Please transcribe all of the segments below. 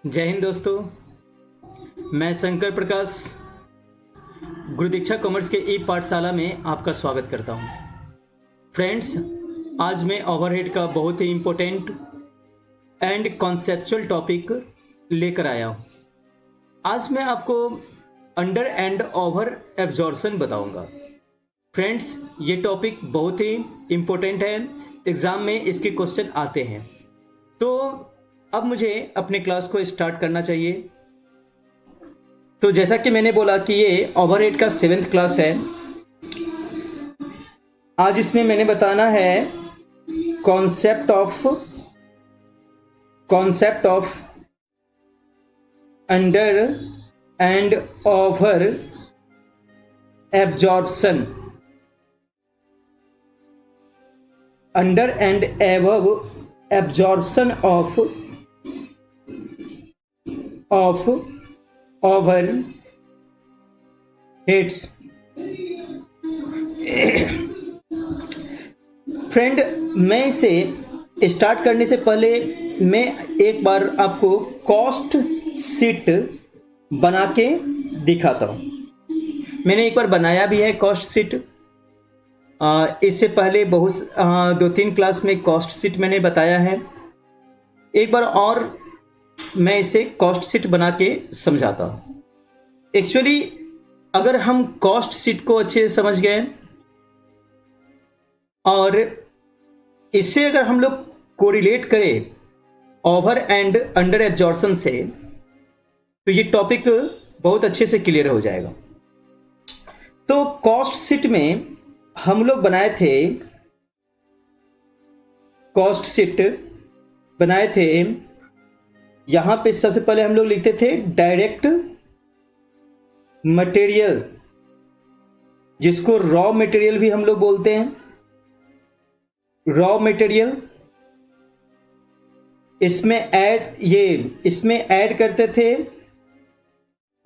जय हिंद दोस्तों। मैं शंकर प्रकाश गुरुदीक्षा कॉमर्स के ई पाठशाला में आपका स्वागत करता हूं। फ्रेंड्स, आज मैं ओवरहेड का बहुत ही इम्पोर्टेंट एंड कॉन्सेप्चुअल टॉपिक लेकर आया हूं। आज मैं आपको अंडर एंड ओवर एब्जॉर्प्शन बताऊंगा। फ्रेंड्स, ये टॉपिक बहुत ही इम्पोर्टेंट है, एग्ज़ाम में इसके क्वेश्चन आते हैं। तो अब मुझे अपने क्लास को स्टार्ट करना चाहिए। तो जैसा कि मैंने बोला कि ये ओवरहेड का 7th क्लास है। आज इसमें मैंने बताना है concept of under and over absorption. Under and above absorption of over heads. Friend, मैं इसे स्टार्ट करने से पहले मैं एक बार आपको कॉस्ट शीट बना के दिखाता हूँ। मैंने एक बार बनाया भी है कॉस्ट शीट। इससे पहले बहुत 2-3 क्लास में कॉस्ट शीट मैंने बताया है। एक बार और मैं इसे कॉस्ट शीट बना के समझाता हूँ। एक्चुअली अगर हम कॉस्ट शीट को अच्छे से समझ गए और इससे अगर हम लोग कोरिलेट करें ओवर एंड अंडर एब्जॉर्प्शन से, तो ये टॉपिक बहुत अच्छे से क्लियर हो जाएगा। तो कॉस्ट शीट में हम लोग बनाए थे यहां पे सबसे पहले हम लोग लिखते थे डायरेक्ट मटेरियल, जिसको रॉ मटेरियल भी हम लोग बोलते हैं। रॉ मटेरियल इसमें ऐड करते थे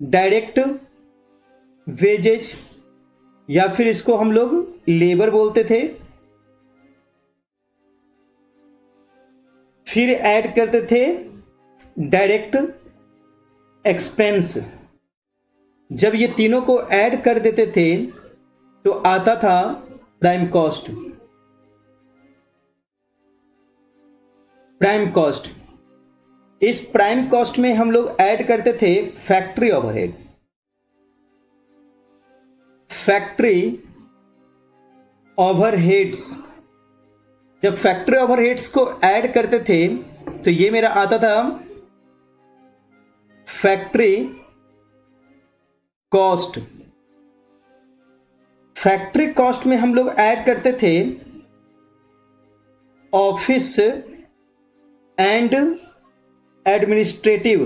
डायरेक्ट वेजेज, या फिर इसको हम लोग लेबर बोलते थे। फिर ऐड करते थे डायरेक्ट एक्सपेंस। जब ये तीनों को ऐड कर देते थे तो आता था प्राइम कॉस्ट। इस प्राइम कॉस्ट में हम लोग ऐड करते थे फैक्ट्री ओवरहेड। जब फैक्ट्री ओवरहेड्स को ऐड करते थे तो ये मेरा आता था फैक्ट्री कॉस्ट। फैक्ट्री कॉस्ट में हम लोग ऐड करते थे ऑफिस एंड एडमिनिस्ट्रेटिव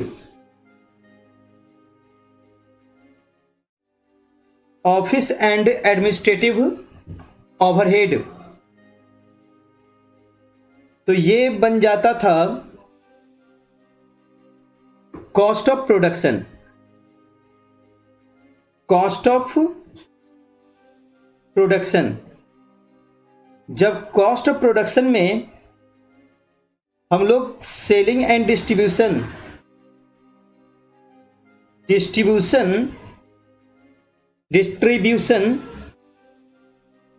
ओवरहेड। तो ये बन जाता था कॉस्ट ऑफ प्रोडक्शन। जब कॉस्ट ऑफ प्रोडक्शन में हम लोग selling and distribution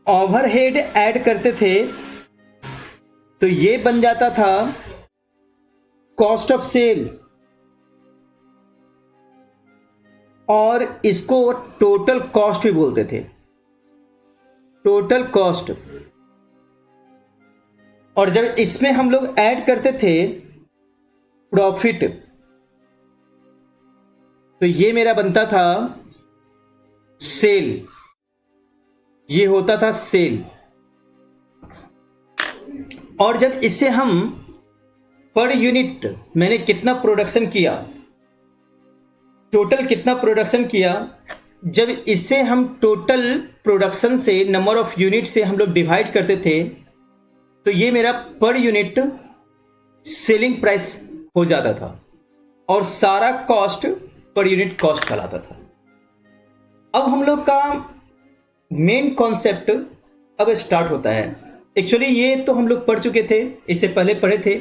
overhead add करते थे, तो ये बन जाता था कॉस्ट ऑफ सेल, और इसको टोटल कॉस्ट भी बोलते थे। Total cost. और जब इसमें हम लोग ऐड करते थे प्रॉफिट, तो ये मेरा बनता था सेल। ये होता था सेल। और जब इसे हम पर यूनिट मैंने कितना प्रोडक्शन किया, टोटल कितना प्रोडक्शन किया, जब इसे हम टोटल प्रोडक्शन से नंबर ऑफ यूनिट से हम लोग डिवाइड करते थे, तो ये मेरा पर यूनिट सेलिंग प्राइस हो जाता था और सारा कॉस्ट पर यूनिट कॉस्ट कहलाता था। अब हम लोग का मेन कॉन्सेप्ट अब स्टार्ट होता है। एक्चुअली ये तो हम लोग पढ़ चुके थे, इससे पहले पढ़े थे।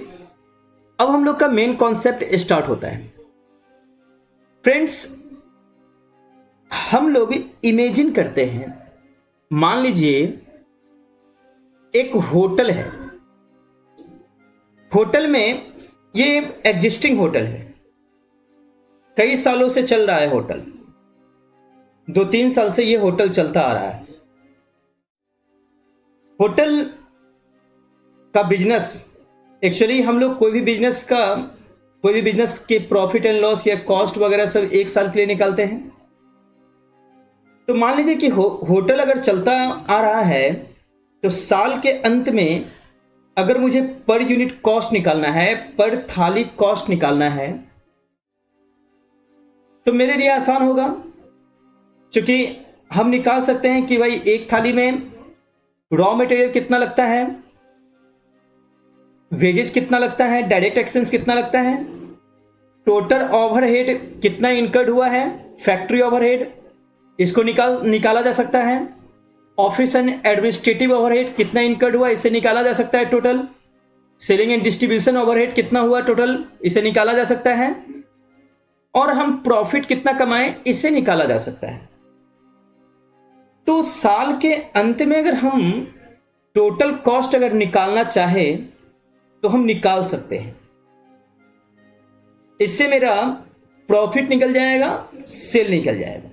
अब हम लोग का मेन कॉन्सेप्ट स्टार्ट होता है। फ्रेंड्स, हम लोग इमेजिन करते हैं, मान लीजिए एक होटल है, होटल में ये एग्जिस्टिंग होटल है, कई सालों से चल रहा है होटल, 2-3 साल से ये होटल चलता आ रहा है। होटल का बिजनेस, एक्चुअली हम लोग कोई भी बिजनेस के प्रॉफिट एंड लॉस या कॉस्ट वगैरह सब 1 साल के लिए निकालते हैं। तो मान लीजिए कि होटल अगर चलता आ रहा है, तो साल के अंत में अगर मुझे पर यूनिट कॉस्ट निकालना है, पर थाली कॉस्ट निकालना है, तो मेरे लिए आसान होगा, क्योंकि हम निकाल सकते हैं कि भाई एक थाली में रॉ मटेरियल कितना लगता है, वेजेस कितना लगता है, डायरेक्ट एक्सपेंस कितना लगता है, टोटल ओवरहेड कितना इनकर्ड हुआ है, फैक्ट्री ओवरहेड, इसको निकाला जा सकता है, ऑफिस एंड एडमिनिस्ट्रेटिव ओवरहेड कितना इनकर्ड हुआ, इसे निकाला जा सकता है total, selling and distribution overhead कितना हुआ टोटल, इसे निकाला जा सकता है, और हम प्रॉफिट कितना कमाएं, इसे निकाला जा सकता है। तो साल के अंत में अगर हम टोटल कॉस्ट अगर निकालना चाहे तो हम निकाल सकते हैं। इससे मेरा प्रॉफिट निकल जाएगा, सेल निकल जाएगा।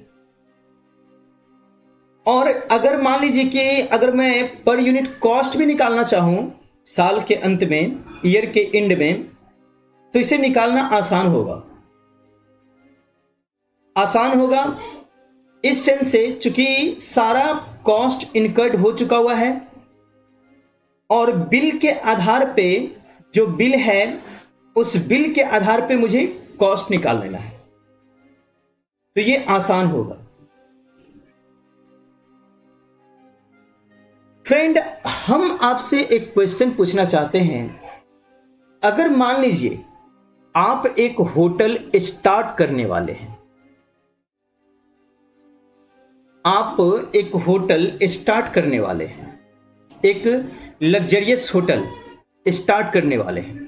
और अगर मान लीजिए कि अगर मैं पर यूनिट कॉस्ट भी निकालना चाहूं साल के अंत में, ईयर के एंड में, तो इसे निकालना आसान होगा इस सेंस से, चूंकि सारा कॉस्ट इनकर्ड हो चुका हुआ है और बिल के आधार पे, जो बिल है उस बिल के आधार पे मुझे कॉस्ट निकाल लेना है, तो ये आसान होगा। फ्रेंड, हम आपसे एक क्वेश्चन पूछना चाहते हैं। अगर मान लीजिए आप एक होटल स्टार्ट करने वाले हैं, एक लग्जरियस होटल स्टार्ट करने वाले हैं।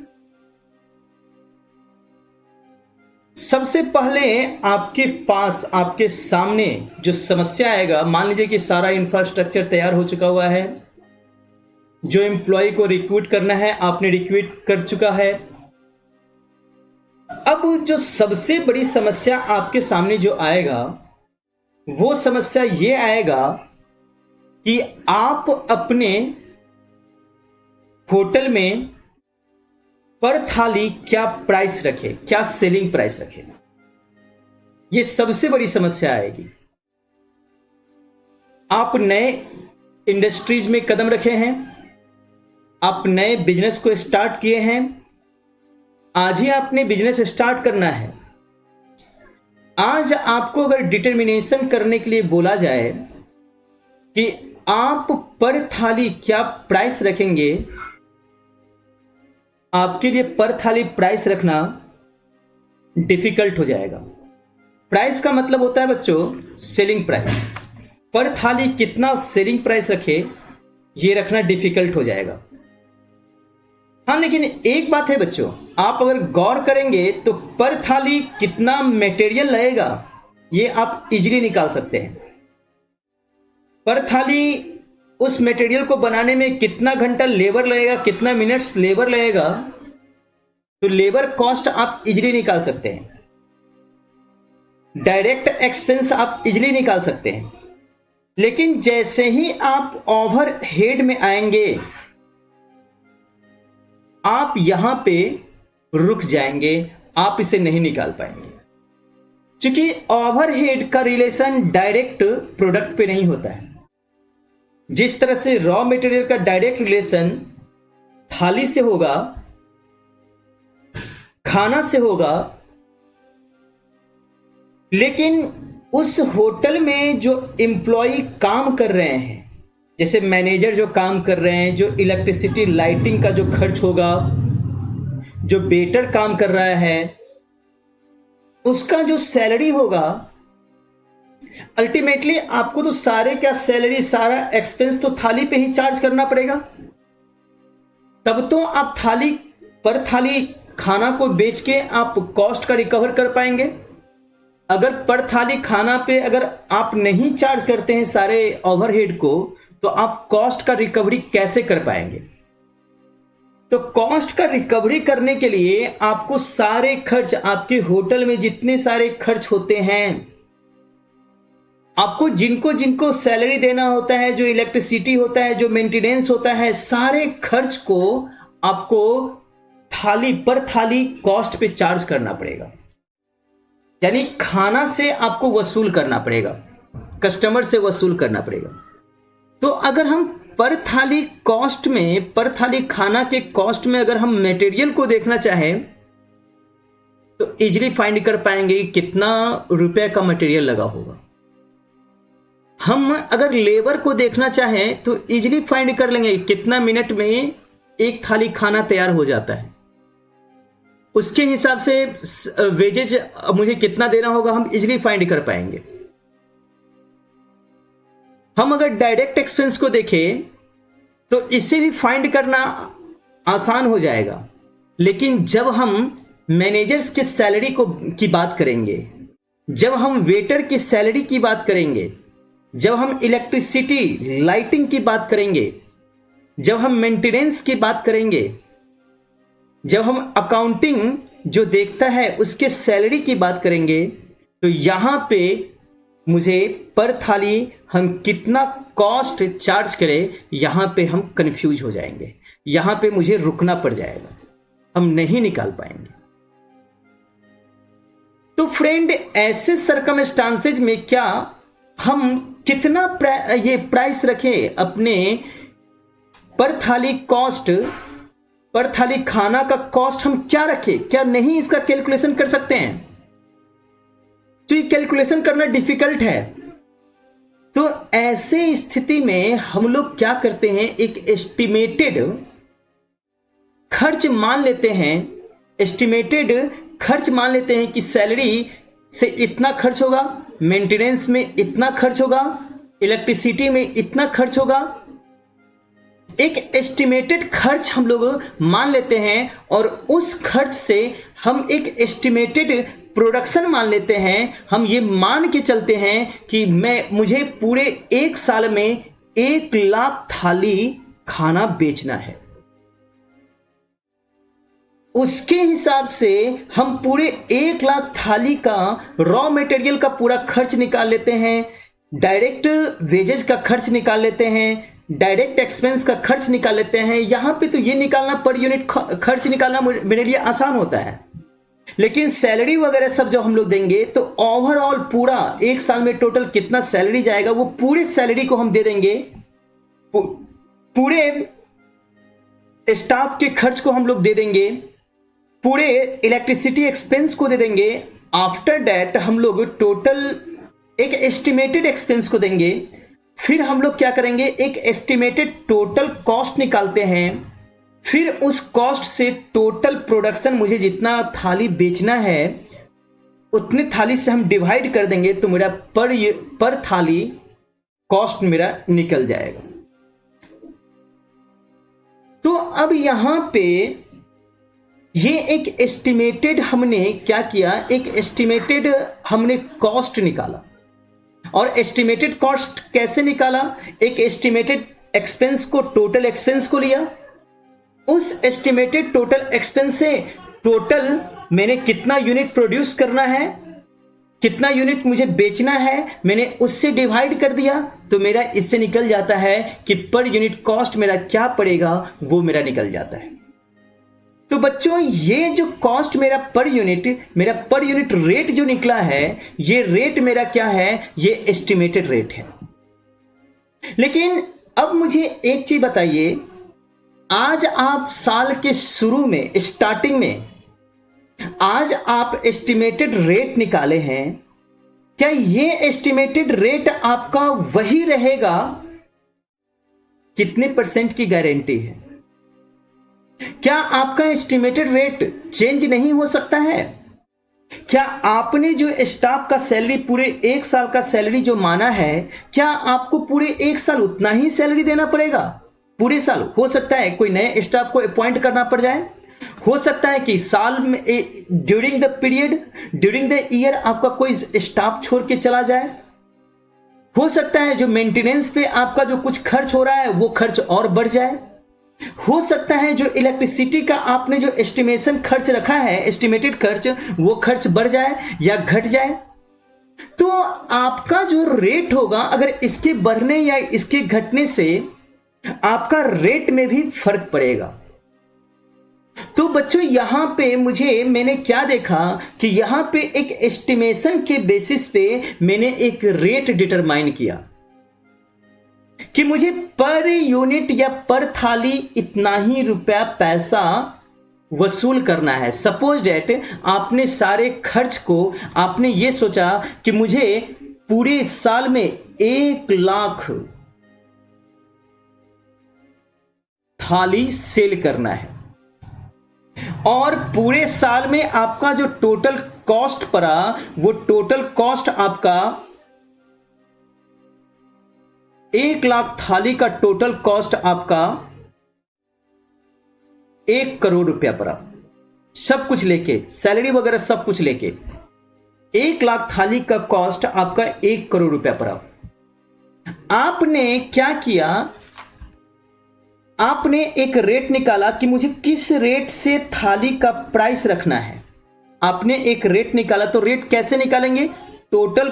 सबसे पहले आपके सामने जो समस्या आएगा, मान लीजिए कि सारा इंफ्रास्ट्रक्चर तैयार हो चुका हुआ है, जो एम्प्लॉय को रिक्रूट करना है आपने रिक्रूट कर चुका है। अब जो सबसे बड़ी समस्या आपके सामने जो आएगा, वो समस्या ये आएगा कि आप अपने होटल में पर थाली क्या प्राइस रखे, क्या सेलिंग प्राइस रखे। ये सबसे बड़ी समस्या आएगी। आप नए इंडस्ट्रीज में कदम रखे हैं, आप नए बिजनेस को स्टार्ट किए हैं, आज ही आपने बिजनेस स्टार्ट करना है। आज आपको अगर डिटर्मिनेशन करने के लिए बोला जाए कि आप पर थाली क्या प्राइस रखेंगे, आपके लिए पर थाली प्राइस रखना डिफिकल्ट हो जाएगा। प्राइस का मतलब होता है बच्चों सेलिंग प्राइस। पर थाली कितना सेलिंग प्राइस रखे, ये रखना डिफिकल्ट हो जाएगा। हाँ, लेकिन एक बात है बच्चों, आप अगर गौर करेंगे तो पर थाली कितना मटेरियल लगेगा ये आप इजीली निकाल सकते हैं। पर थाली उस मटेरियल को बनाने में कितना घंटा लेबर लगेगा, कितना मिनट्स लेबर लगेगा, तो लेबर कॉस्ट आप इजीली निकाल सकते हैं। डायरेक्ट एक्सपेंस आप इजीली निकाल सकते हैं। लेकिन जैसे ही आप ओवरहेड में आएंगे, आप यहां पे रुक जाएंगे, आप इसे नहीं निकाल पाएंगे। क्योंकि ओवरहेड का रिलेशन डायरेक्ट प्रोडक्ट पे नहीं होता है। जिस तरह से रॉ मटेरियल का डायरेक्ट रिलेशन थाली से होगा, खाना से होगा, लेकिन उस होटल में जो एम्प्लॉय काम कर रहे हैं, जैसे मैनेजर जो काम कर रहे हैं, जो इलेक्ट्रिसिटी लाइटिंग का जो खर्च होगा, जो वेटर काम कर रहा है, उसका जो सैलरी होगा, अल्टीमेटली आपको तो सैलरी, सारा एक्सपेंस तो थाली पे ही चार्ज करना पड़ेगा। तब तो आप पर थाली खाना को बेच के आप कॉस्ट का रिकवर कर पाएंगे। अगर पर थाली खाना पे अगर आप नहीं चार्ज करते हैं सारे ओवरहेड को, तो आप कॉस्ट का रिकवरी कैसे कर पाएंगे? तो कॉस्ट का रिकवरी करने के लिए आपको सारे खर्च, आपके होटल में जितने सारे खर्च होते हैं, आपको जिनको जिनको सैलरी देना होता है, जो इलेक्ट्रिसिटी होता है, जो मेंटेनेंस होता है, सारे खर्च को आपको थाली पर थाली कॉस्ट पे चार्ज करना पड़ेगा। यानी खाना से आपको वसूल करना पड़ेगा, कस्टमर से वसूल करना पड़ेगा। तो अगर हम पर थाली कॉस्ट में, पर थाली खाना के कॉस्ट में अगर हम मटेरियल को देखना चाहें, तो इजीली फाइंड कर पाएंगे कितना रुपए का मटेरियल लगा होगा। हम अगर लेबर को देखना चाहें तो इजीली फाइंड कर लेंगे कितना मिनट में एक थाली खाना तैयार हो जाता है। उसके हिसाब से वेजेज मुझे कितना देना होगा, हम इजीली फाइंड कर पाएंगे। हम अगर डायरेक्ट एक्सपेंस को देखें तो इससे भी फाइंड करना आसान हो जाएगा। लेकिन जब हम मैनेजर्स के सैलरी की बात करेंगे, जब हम वेटर की सैलरी की बात करेंगे, जब हम इलेक्ट्रिसिटी लाइटिंग की बात करेंगे, जब हम मेंटेनेंस की बात करेंगे, जब हम अकाउंटिंग जो देखता है उसके सैलरी की बात करेंगे, तो यहां पे मुझे पर थाली हम कितना कॉस्ट चार्ज करें, यहां पे हम कंफ्यूज हो जाएंगे, यहां पे मुझे रुकना पड़ जाएगा, हम नहीं निकाल पाएंगे। तो फ्रेंड, ऐसे सर्कमस्टांसेज में क्या हम कितना ये प्राइस रखें अपने पर थाली कॉस्ट, पर थाली खाना का कॉस्ट हम क्या रखें? क्या नहीं इसका कैलकुलेशन कर सकते हैं? तो ये कैलकुलेशन करना डिफिकल्ट है। तो ऐसे स्थिति में हम लोग क्या करते हैं, एक एस्टिमेटेड खर्च मान लेते हैं, एस्टिमेटेड खर्च मान लेते हैं कि सैलरी से इतना खर्च होगा, मेंटेनेंस में इतना खर्च होगा, इलेक्ट्रिसिटी में इतना खर्च होगा। एक एस्टिमेटेड खर्च हम लोग मान लेते हैं और उस खर्च से हम एक एस्टिमेटेड प्रोडक्शन मान लेते हैं। हम ये मान के चलते हैं कि मुझे पूरे एक साल में 1,00,000 थाली खाना बेचना है। उसके हिसाब से हम पूरे 1,00,000 थाली का रॉ मटेरियल का पूरा खर्च निकाल लेते हैं, डायरेक्ट वेजेज का खर्च निकाल लेते हैं, डायरेक्ट एक्सपेंस का खर्च निकाल लेते हैं। यहां पे तो ये निकालना, पर यूनिट खर्च निकालना मेरे लिए आसान होता है। लेकिन सैलरी वगैरह सब जो हम लोग देंगे, तो ओवरऑल पूरा एक साल में टोटल कितना सैलरी जाएगा, वो पूरे सैलरी को हम दे देंगे, पूरे स्टाफ के खर्च को हम लोग दे देंगे, पूरे इलेक्ट्रिसिटी एक्सपेंस को दे देंगे। आफ्टर दैट हम लोग टोटल एक एस्टिमेटेड एक्सपेंस को देंगे। फिर हम लोग क्या करेंगे, एक एस्टिमेटेड टोटल कॉस्ट निकालते हैं। फिर उस कॉस्ट से टोटल प्रोडक्शन, मुझे जितना थाली बेचना है उतने थाली से हम डिवाइड कर देंगे, तो मेरा पर थाली कॉस्ट मेरा निकल जाएगा। तो अब यहां पे ये एक एस्टिमेटेड हमने क्या किया, एक एस्टिमेटेड हमने कॉस्ट निकाला। और एस्टिमेटेड कॉस्ट कैसे निकाला, एक एस्टिमेटेड एक्सपेंस को, टोटल एक्सपेंस को लिया, उस एस्टिमेटेड टोटल एक्सपेंस से टोटल मैंने कितना यूनिट प्रोड्यूस करना है, कितना यूनिट मुझे बेचना है, मैंने उससे डिवाइड कर दिया, तो मेरा इससे निकल जाता है कि पर यूनिट कॉस्ट मेरा क्या पड़ेगा, वो मेरा निकल जाता है। तो बच्चों, ये जो कॉस्ट मेरा पर यूनिट रेट जो निकला है, ये रेट मेरा क्या है, ये एस्टिमेटेड रेट है। लेकिन अब मुझे एक चीज बताइए, आज आप साल के शुरू में, स्टार्टिंग में आज आप एस्टिमेटेड रेट निकाले हैं, क्या ये एस्टिमेटेड रेट आपका वही रहेगा? कितने % की गारंटी है? क्या आपका एस्टिमेटेड रेट चेंज नहीं हो सकता है? क्या आपने जो स्टाफ का सैलरी, पूरे एक साल का सैलरी जो माना है, क्या आपको पूरे एक साल उतना ही सैलरी देना पड़ेगा? पूरे साल हो सकता है कोई नए स्टाफ को अपॉइंट करना पड़ जाए, हो सकता है कि साल में ड्यूरिंग द ईयर आपका कोई स्टाफ छोड़ के चला जाए। हो सकता है जो मेंटेनेंस पे आपका जो कुछ खर्च हो रहा है वो खर्च और बढ़ जाए। हो सकता है जो इलेक्ट्रिसिटी का आपने जो एस्टिमेशन खर्च रखा है, एस्टिमेटेड खर्च, वो खर्च बढ़ जाए या घट जाए। तो आपका जो रेट होगा, अगर इसके बढ़ने या इसके घटने से आपका रेट में भी फर्क पड़ेगा। तो बच्चों यहां पे मैंने क्या देखा कि यहां पे एक एस्टिमेशन के बेसिस पे मैंने एक रेट डिटरमाइन किया कि मुझे पर यूनिट या पर थाली इतना ही रुपया पैसा वसूल करना है। सपोज डेट आपने सारे खर्च को आपने ये सोचा कि मुझे पूरे साल में 1 लाख थाली सेल करना है और पूरे साल में आपका जो टोटल कॉस्ट पड़ा वो टोटल कॉस्ट आपका 1 लाख थाली का टोटल कॉस्ट आपका 1 करोड़ रुपया पड़ा, सब कुछ लेके, सैलरी वगैरह सब कुछ लेके 1 लाख थाली का कॉस्ट आपका 1 करोड़ रुपया पड़ा। आपने क्या किया, आपने एक रेट निकाला कि मुझे किस रेट से थाली का प्राइस रखना है। आपने एक रेट निकाला, तो रेट कैसे निकालेंगे? Total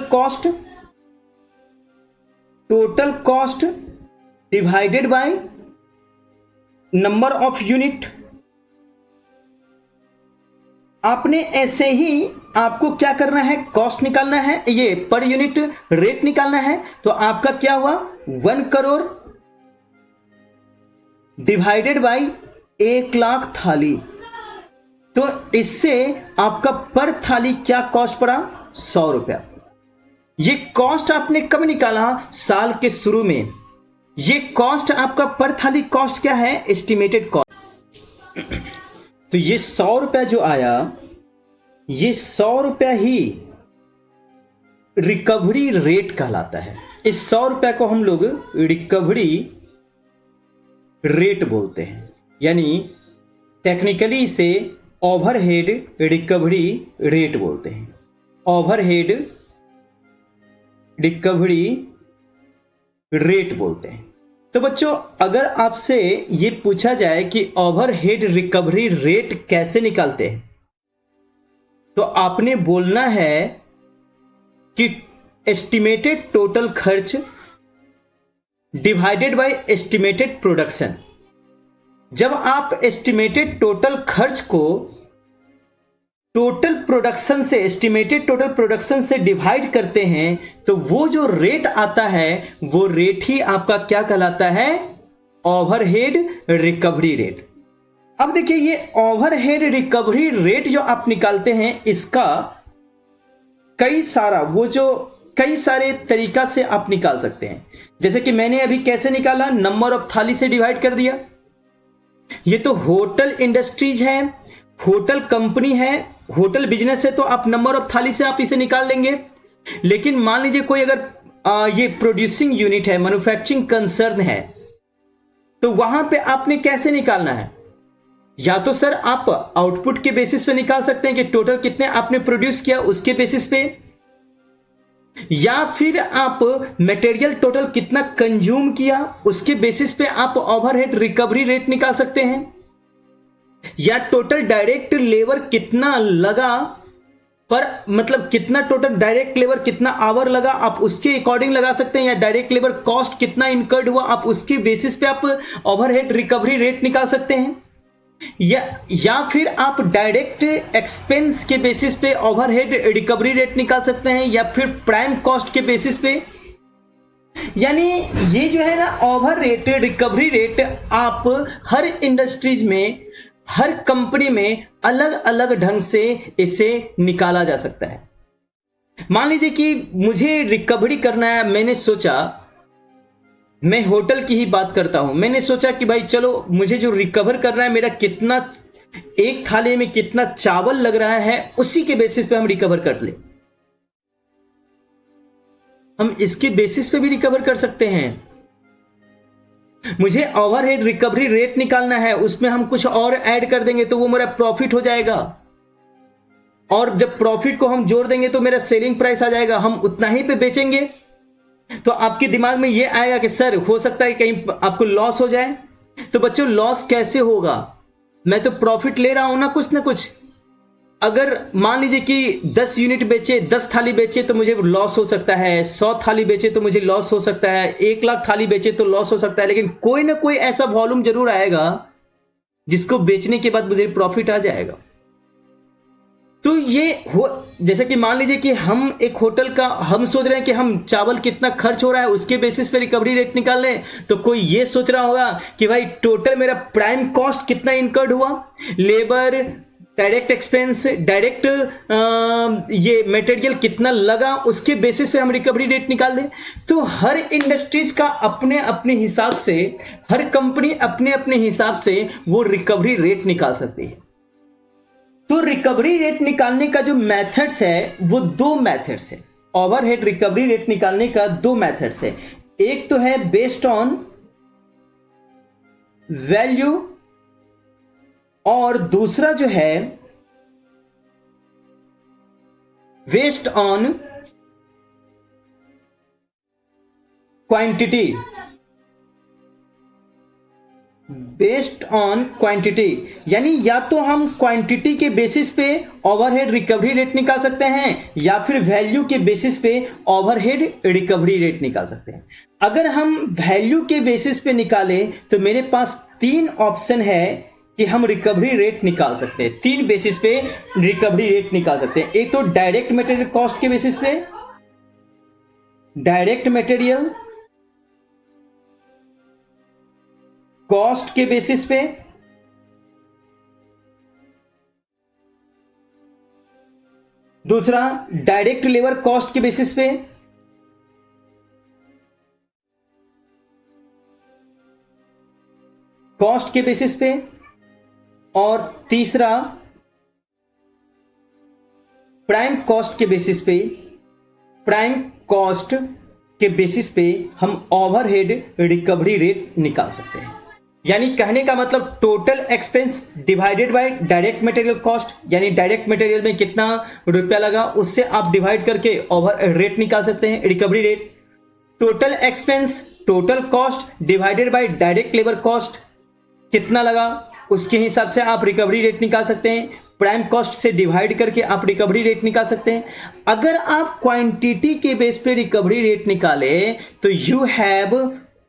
cost divided by number of unit. आपने ऐसे ही आपको क्या करना है, कॉस्ट निकालना है, ये पर यूनिट रेट निकालना है। तो आपका क्या हुआ, 1 करोड़ डिवाइडेड बाय 1 लाख थाली। तो इससे आपका पर थाली क्या कॉस्ट पड़ा, 100 रुपया। ये कॉस्ट आपने कब निकाला, साल के शुरू में। ये कॉस्ट आपका पर थाली कॉस्ट क्या है, एस्टिमेटेड कॉस्ट। तो ये 100 रुपया जो आया, ये 100 रुपया ही रिकवरी रेट कहलाता है। इस 100 रुपया को हम लोग रिकवरी रेट बोलते हैं, यानी टेक्निकली इसे ओवरहेड रिकवरी रेट बोलते हैं। ओवरहेड रिकवरी रेट बोलते हैं। तो बच्चों अगर आपसे ये पूछा जाए कि ओवरहेड रिकवरी रेट कैसे निकालते हैं, तो आपने बोलना है कि एस्टिमेटेड टोटल खर्च डिवाइडेड बाय एस्टिमेटेड प्रोडक्शन। जब आप एस्टिमेटेड टोटल खर्च को टोटल प्रोडक्शन से, एस्टिमेटेड टोटल प्रोडक्शन से डिवाइड करते हैं, तो वो जो रेट आता है वो रेट ही आपका क्या कहलाता है, ओवरहेड रिकवरी रेट। अब देखिए ये ओवरहेड रिकवरी रेट जो आप निकालते हैं, इसका कई सारे तरीका से आप निकाल सकते हैं। जैसे कि मैंने अभी कैसे निकाला, नंबर ऑफ थाली से डिवाइड कर दिया। ये तो होटल इंडस्ट्रीज है, होटल कंपनी है, होटल बिजनेस है, तो आप नंबर ऑफ थाली से आप इसे निकाल लेंगे। लेकिन मान लीजिए कोई अगर ये प्रोड्यूसिंग यूनिट है, मैन्युफैक्चरिंग कंसर्न है, तो वहां पे आपने कैसे निकालना है, या तो सर आप आउटपुट के बेसिस पे निकाल सकते हैं कि टोटल कितने आपने प्रोड्यूस किया उसके बेसिस पे, या फिर आप मटेरियल टोटल कितना कंज्यूम किया उसके बेसिस पे आप ओवरहेड रिकवरी रेट निकाल सकते हैं, या टोटल डायरेक्ट लेबर कितना लगा, पर मतलब कितना टोटल डायरेक्ट लेबर कितना आवर लगा आप उसके अकॉर्डिंग लगा सकते हैं, या डायरेक्ट लेबर कॉस्ट कितना इनकर्ड हुआ आप उसके बेसिस पे आप ओवरहेड रिकवरी रेट निकाल सकते हैं, या फिर आप डायरेक्ट एक्सपेंस के बेसिस पे ओवरहेड रिकवरी रेट निकाल सकते हैं, या फिर प्राइम कॉस्ट के बेसिस पे। यानी ये जो है ना ओवरहेड रिकवरी रेट आप हर इंडस्ट्रीज में, हर कंपनी में अलग अलग ढंग से इसे निकाला जा सकता है। मान लीजिए कि मुझे रिकवरी करना है, मैंने सोचा, मैं होटल की ही बात करता हूं, मैंने सोचा कि भाई चलो मुझे जो रिकवर करना है, मेरा कितना एक थाली में कितना चावल लग रहा है उसी के बेसिस पे हम रिकवर कर ले। हम इसके बेसिस पे भी रिकवर कर सकते हैं। मुझे ओवरहेड रिकवरी रेट निकालना है, उसमें हम कुछ और ऐड कर देंगे तो वो मेरा प्रॉफिट हो जाएगा, और जब प्रॉफिट को हम जोड़ देंगे तो मेरा सेलिंग प्राइस आ जाएगा, हम उतना ही पे बेचेंगे। तो आपके दिमाग में ये आएगा कि सर हो सकता है कहीं आपको लॉस हो जाए। तो बच्चों लॉस कैसे होगा, मैं तो प्रॉफिट ले रहा हूं ना कुछ। अगर मान लीजिए कि 10 यूनिट बेचे, 10 थाली बेचे तो मुझे लॉस हो सकता है, 100 थाली बेचे तो मुझे लॉस हो सकता है, 1 लाख थाली बेचे तो लॉस हो सकता है, लेकिन कोई ना कोई ऐसा वॉल्यूम जरूर आएगा जिसको बेचने के बाद मुझे प्रॉफिट आ जाएगा। तो ये हो, जैसे कि मान लीजिए कि हम एक होटल का हम सोच रहे हैं कि हम चावल कितना खर्च हो रहा है उसके बेसिस पे रिकवरी रेट निकाल रहे हैं, तो कोई ये सोच रहा होगा कि भाई टोटल मेरा प्राइम कॉस्ट कितना इनकर्ड हुआ, लेबर, डायरेक्ट एक्सपेंस, डायरेक्ट ये मटेरियल कितना लगा, उसके बेसिस पे हम रिकवरी रेट निकाल दें। तो हर इंडस्ट्रीज का अपने अपने हिसाब से, हर कंपनी अपने अपने हिसाब से वो रिकवरी रेट निकाल सकती है। तो रिकवरी रेट निकालने का जो मेथड्स है वो 2 मेथड्स है। ओवरहेड रिकवरी रेट निकालने का 2 मेथड्स है। एक तो है बेस्ड ऑन वैल्यू, और दूसरा जो है based on quantity. Based on quantity यानी या तो हम क्वांटिटी के बेसिस पे ओवरहेड रिकवरी रेट निकाल सकते हैं, या फिर वैल्यू के बेसिस पे ओवरहेड रिकवरी रेट निकाल सकते हैं। अगर हम वैल्यू के बेसिस पे निकालें तो मेरे पास 3 ऑप्शन है कि हम रिकवरी रेट निकाल सकते हैं। 3 बेसिस पे रिकवरी रेट निकाल सकते हैं। एक तो डायरेक्ट मटेरियल कॉस्ट के बेसिस पे, डायरेक्ट मटेरियल कॉस्ट के बेसिस पे, दूसरा डायरेक्ट लेबर कॉस्ट के बेसिस पे, कॉस्ट के बेसिस पे, और तीसरा प्राइम कॉस्ट के बेसिस पे। प्राइम कॉस्ट के बेसिस पे हम ओवरहेड रिकवरी रेट निकाल सकते हैं। यानी कहने का मतलब total expense divided by direct material cost, यानी डायरेक्ट मटेरियल में कितना रुपया लगा उससे आप डिवाइड करके ओवर रेट निकाल सकते हैं, recovery rate. Total expense, total cost divided by direct labour cost कितना लगा उसके हिसाब से आप रिकवरी रेट निकाल सकते हैं। प्राइम कॉस्ट से डिवाइड करके आप रिकवरी रेट निकाल सकते हैं। अगर आप क्वांटिटी के बेस पे रिकवरी रेट निकाले तो you have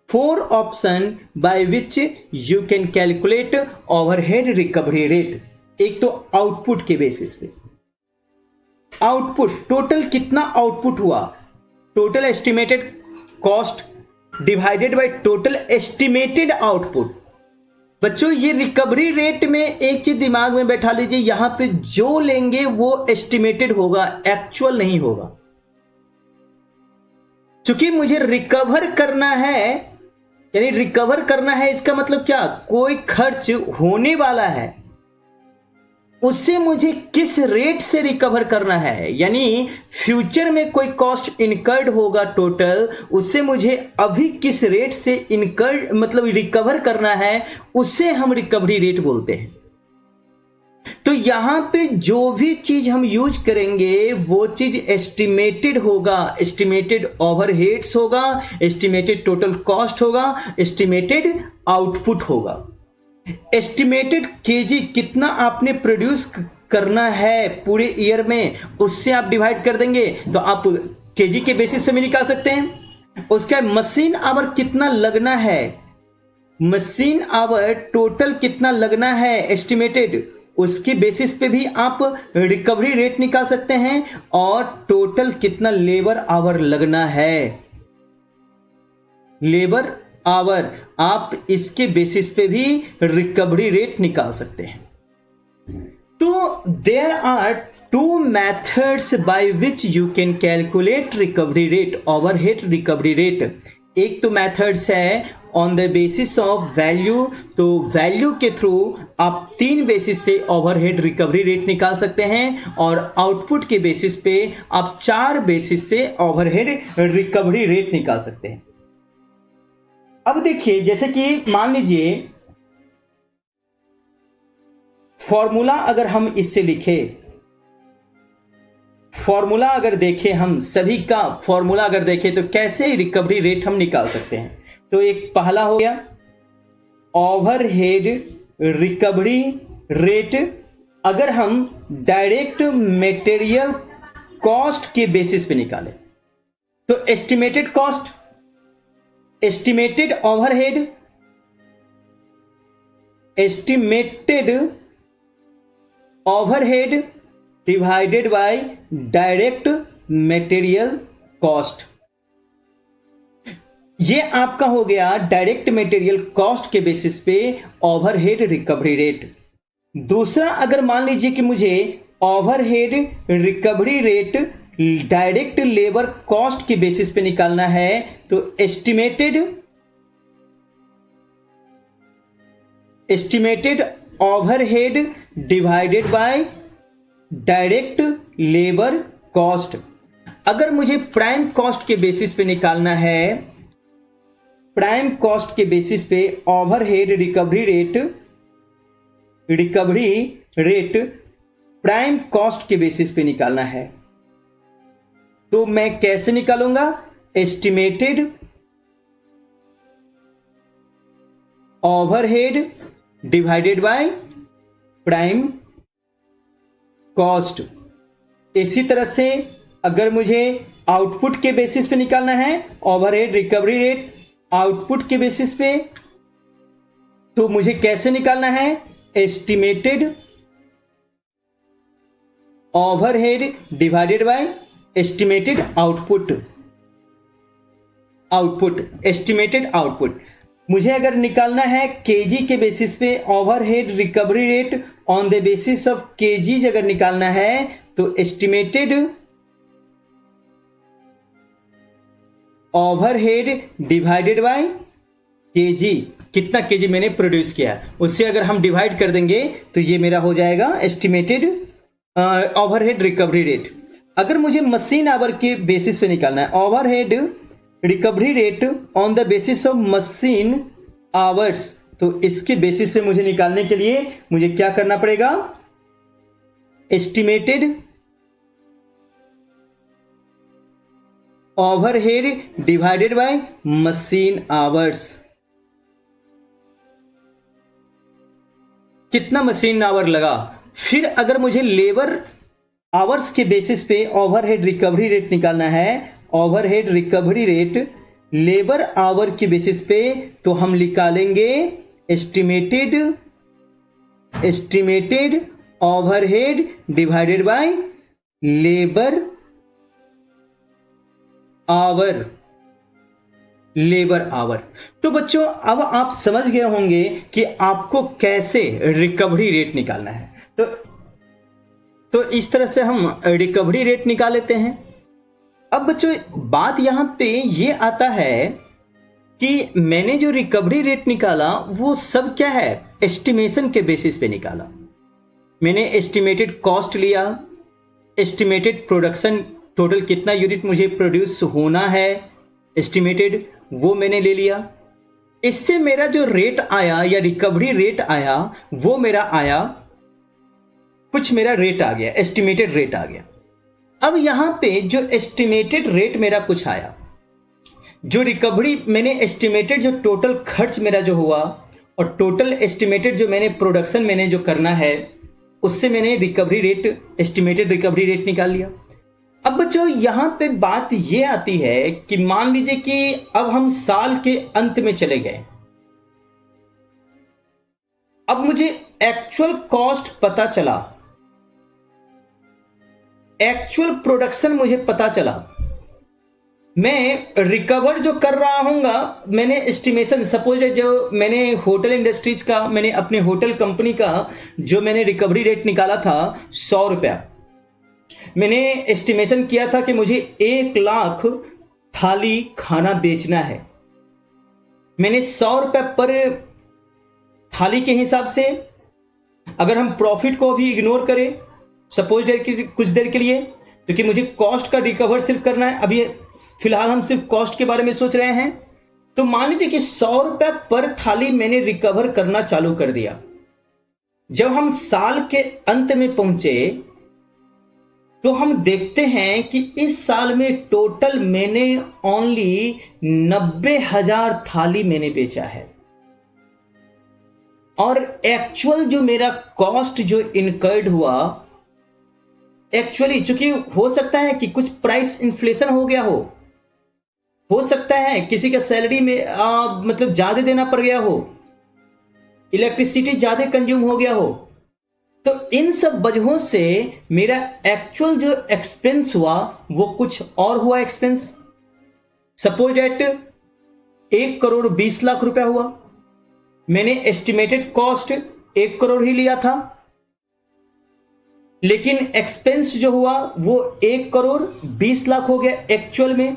4 option buy which you can calculate overhead recovery rate. एक तो आउटपुट के बेसिस पे, आउटपुट टोटल कितना आउटपुट हुआ, total estimated cost divided by total estimated output. बच्चों ये रिकवरी रेट में एक चीज दिमाग में बैठा लीजिए, यहां पे जो लेंगे वो एस्टिमेटेड होगा, एक्चुअल नहीं होगा। क्योंकि मुझे रिकवर करना है, यानी रिकवर करना है इसका मतलब क्या, कोई खर्च होने वाला है उससे मुझे किस रेट से रिकवर करना है। यानी फ्यूचर में कोई कॉस्ट इनकर्ड होगा टोटल, उससे मुझे अभी किस रेट से इनकर्ड मतलब रिकवर करना है, उससे हम रिकवरी रेट बोलते हैं। तो यहां पे जो भी चीज हम यूज करेंगे वो चीज एस्टिमेटेड होगा, एस्टिमेटेड ओवरहेड्स होगा, एस्टिमेटेड टोटल कॉस्ट होगा, एस्टिमेटेड आउटपुट होगा। एस्टिमेटेड केजी कितना आपने प्रोड्यूस करना है पूरे ईयर में, उससे आप डिवाइड कर देंगे तो आप केजी के बेसिस पे भी निकाल सकते हैं। उसका मशीन आवर कितना लगना है, मशीन आवर टोटल कितना लगना है एस्टिमेटेड, उसके बेसिस पे भी आप रिकवरी रेट निकाल सकते हैं। और टोटल कितना लेबर आवर लगना है, लेबर आवर, आप इसके बेसिस पे भी रिकवरी रेट निकाल सकते हैं। तो there are 2 methods by which you can calculate recovery rate, overhead recovery rate. एक तो मेथड्स है on the basis of value, तो वैल्यू के थ्रू आप 3 बेसिस से ओवरहेड रिकवरी रेट निकाल सकते हैं, और आउटपुट के बेसिस पे आप 4 बेसिस से ओवरहेड रिकवरी रेट निकाल सकते हैं। अब देखिए, जैसे कि मान लीजिए फॉर्मूला अगर हम इससे लिखे, फॉर्मूला अगर देखें, हम सभी का फॉर्मूला अगर देखें तो कैसे रिकवरी रेट हम निकाल सकते हैं। तो एक पहला हो गया ओवरहेड रिकवरी रेट। अगर हम डायरेक्ट मटेरियल कॉस्ट के बेसिस पे निकालें तो estimated cost, estimated overhead, estimated overhead divided by direct material cost, ये आपका हो गया डायरेक्ट मटेरियल कॉस्ट के बेसिस पे ओवरहेड रिकवरी रेट। दूसरा, अगर मान लीजिए कि मुझे overhead recovery rate direct labour cost के बेसिस पे निकालना है तो estimated overhead divided by direct labour cost. अगर मुझे प्राइम कॉस्ट के बेसिस पे निकालना है, प्राइम कॉस्ट के बेसिस पे overhead recovery rate prime cost के बेसिस पे निकालना है तो मैं कैसे निकालूंगा? Estimated overhead divided by prime cost. इसी तरह से अगर मुझे आउटपुट के बेसिस पे निकालना है ओवरहेड रिकवरी रेट आउटपुट के बेसिस पे, तो मुझे कैसे निकालना है? Estimated overhead divided by estimated output, estimated output. मुझे अगर निकालना है केजी के बेसिस पे overhead recovery rate on the basis of KGs अगर निकालना है तो estimated overhead divided by KG, कितना केजी मैंने प्रोड्यूस किया उससे अगर हम डिवाइड कर देंगे तो ये मेरा हो जाएगा एस्टिमेटेड ओवरहेड रिकवरी रेट। अगर मुझे मशीन आवर के बेसिस पे निकालना है overhead recovery rate on the basis of machine hours, तो इसके बेसिस पे मुझे निकालने के लिए मुझे क्या करना पड़ेगा? Estimated overhead divided by machine hours. कितना मशीन आवर लगा। फिर अगर मुझे लेबर आवर्स के बेसिस पे ओवरहेड रिकवरी रेट निकालना है, overhead recovery rate labour our के बेसिस पे, तो हम निकालेंगे estimated overhead divided by labour our, labour our. तो बच्चों अब आप समझ गए होंगे कि आपको कैसे रिकवरी रेट निकालना है। तो इस तरह से हम रिकवरी रेट निकाल लेते हैं। अब बच्चों बात यहां पे ये आता है कि मैंने जो रिकवरी रेट निकाला वो सब क्या है? एस्टिमेशन के बेसिस पे निकाला। मैंने एस्टिमेटेड कॉस्ट लिया, एस्टिमेटेड प्रोडक्शन टोटल कितना यूनिट मुझे प्रोड्यूस होना है एस्टिमेटेड, वो मैंने ले लिया। इससे मेरा जो रेट आया या रिकवरी रेट आया वो मेरा आया, कुछ मेरा रेट आ गया, एस्टिमेटेड रेट आ गया। अब यहां पे जो एस्टिमेटेड रेट मेरा कुछ आया, जो रिकवरी मैंने एस्टिमेटेड जो टोटल खर्च मेरा जो हुआ और टोटल एस्टिमेटेड जो मैंने प्रोडक्शन मैंने जो करना है उससे मैंने recovery rate, estimated recovery rate निकाल लिया। अब बच्चों यहां पे बात ये आती है कि मान लीजिए कि अब हम साल के अंत में चले गए, अब मुझे एक्चुअल कॉस्ट पता चला, एक्चुअल प्रोडक्शन मुझे पता चला, मैं रिकवर जो कर रहा हूंगा, मैंने एस्टिमेशन सपोज जो मैंने होटल इंडस्ट्रीज का, मैंने अपने होटल कंपनी का जो मैंने रिकवरी रेट निकाला था 100 रुपया, मैंने एस्टिमेशन किया था कि मुझे 1 लाख थाली खाना बेचना है। मैंने 100 रुपये पर थाली के हिसाब से, अगर हम प्रॉफिट को भी इग्नोर करें सपोज कुछ देर के लिए, क्योंकि मुझे कॉस्ट का रिकवर सिर्फ करना है, अभी फिलहाल हम सिर्फ कॉस्ट के बारे में सोच रहे हैं, तो मान लीजिए कि 100 रुपए पर थाली मैंने रिकवर करना चालू कर दिया। जब हम साल के अंत में पहुंचे तो हम देखते हैं कि इस साल में टोटल मैंने ओनली 90,000 थाली मैंने बेचा है, और एक्चुअल जो मेरा कॉस्ट जो इनकर्ड हुआ, एक्चुअली चूंकि हो सकता है कि कुछ प्राइस इन्फ्लेशन हो गया हो सकता है किसी का सैलरी में मतलब ज्यादा देना पड़ गया हो, इलेक्ट्रिसिटी ज्यादा कंज्यूम हो गया हो, तो इन सब वजहों से मेरा एक्चुअल जो एक्सपेंस हुआ वो कुछ और हुआ एक्सपेंस। सपोज डेट 1,20,00,000 रुपया हुआ, मैंने एस्टिमेटेड कॉस्ट 1 करोड़ ही लिया था, लेकिन एक्सपेंस जो हुआ वो 1,20,00,000 हो गया। एक्चुअल में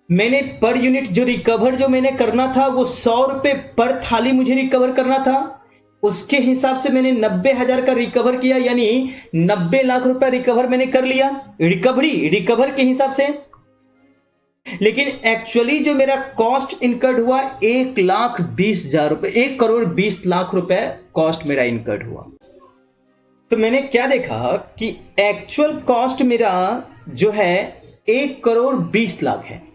मैंने पर यूनिट जो रिकवर जो मैंने करना था वो 100 रुपए पर थाली मुझे रिकवर करना था, उसके हिसाब से मैंने 90,000 का रिकवर किया, यानी 90 लाख रुपए रिकवर मैंने कर लिया रिकवर के हिसाब से। लेकिन एक्चुअली जो मेरा कॉस्ट इनकर्ड हुआ 1,20,000 रुपए, 1,20,00,000 रुपए कॉस्ट मेरा इनकर्ड हुआ। तो मैंने क्या देखा कि एक्चुअल कॉस्ट मेरा जो है 1,20,00,000 है,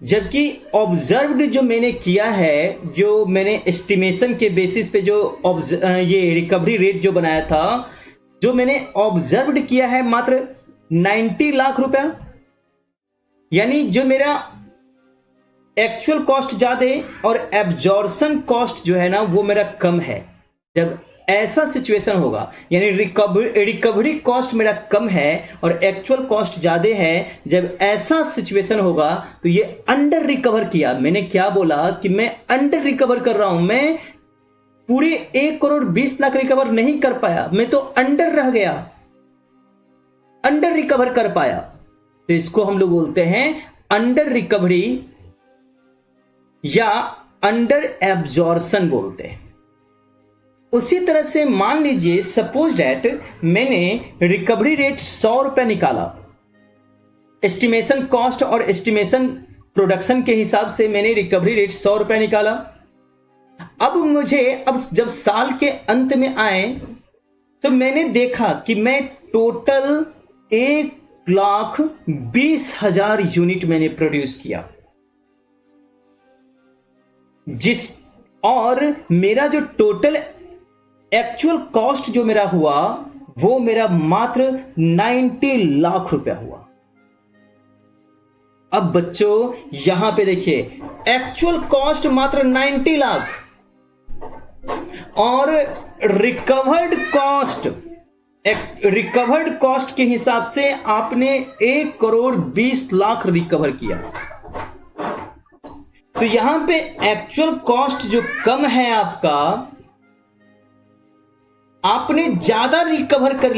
जबकि ऑब्जर्व्ड जो मैंने किया है, जो मैंने एस्टिमेशन के बेसिस पे जो ये रिकवरी रेट जो बनाया था, जो मैंने ऑब्जर्व्ड किया है मात्र 90 लाख रुपया, यानी जो मेरा एक्चुअल कॉस्ट ज्यादा और एब्जॉर्प्शन कॉस्ट जो है ना वो मेरा कम है। जब ऐसा सिचुएशन होगा, यानी रिकवरी कॉस्ट मेरा कम है और एक्चुअल कॉस्ट ज्यादा है, जब ऐसा सिचुएशन होगा तो ये अंडर रिकवर किया। मैंने क्या बोला कि मैं अंडर रिकवर कर रहा हूं, मैं पूरे 1,20,00,000 रिकवर नहीं कर पाया, मैं तो अंडर रह गया, अंडर रिकवर कर पाया। तो इसको हम लोग बोलते हैं अंडर रिकवरी या अंडर एब्जॉर्प्शन बोलते हैं। उसी तरह से मान लीजिए सपोज डेट मैंने रिकवरी रेट 100 रुपए निकाला, एस्टिमेशन कॉस्ट और एस्टिमेशन प्रोडक्शन के हिसाब से मैंने रिकवरी रेट 100 रुपए निकाला। अब जब साल के अंत में आए तो मैंने देखा कि मैं टोटल 1,20,000 यूनिट मैंने प्रोड्यूस किया, और मेरा जो टोटल एक्चुअल कॉस्ट जो मेरा हुआ वो मेरा मात्र 90 लाख रुपया हुआ। अब बच्चों यहां पे देखिए, एक्चुअल कॉस्ट मात्र 90 लाख और रिकवर्ड कॉस्ट के हिसाब से आपने 1,20,00,000 रिकवर किया। तो यहां पे एक्चुअल कॉस्ट जो कम है आपका, आपने ज्यादा रिकवर कर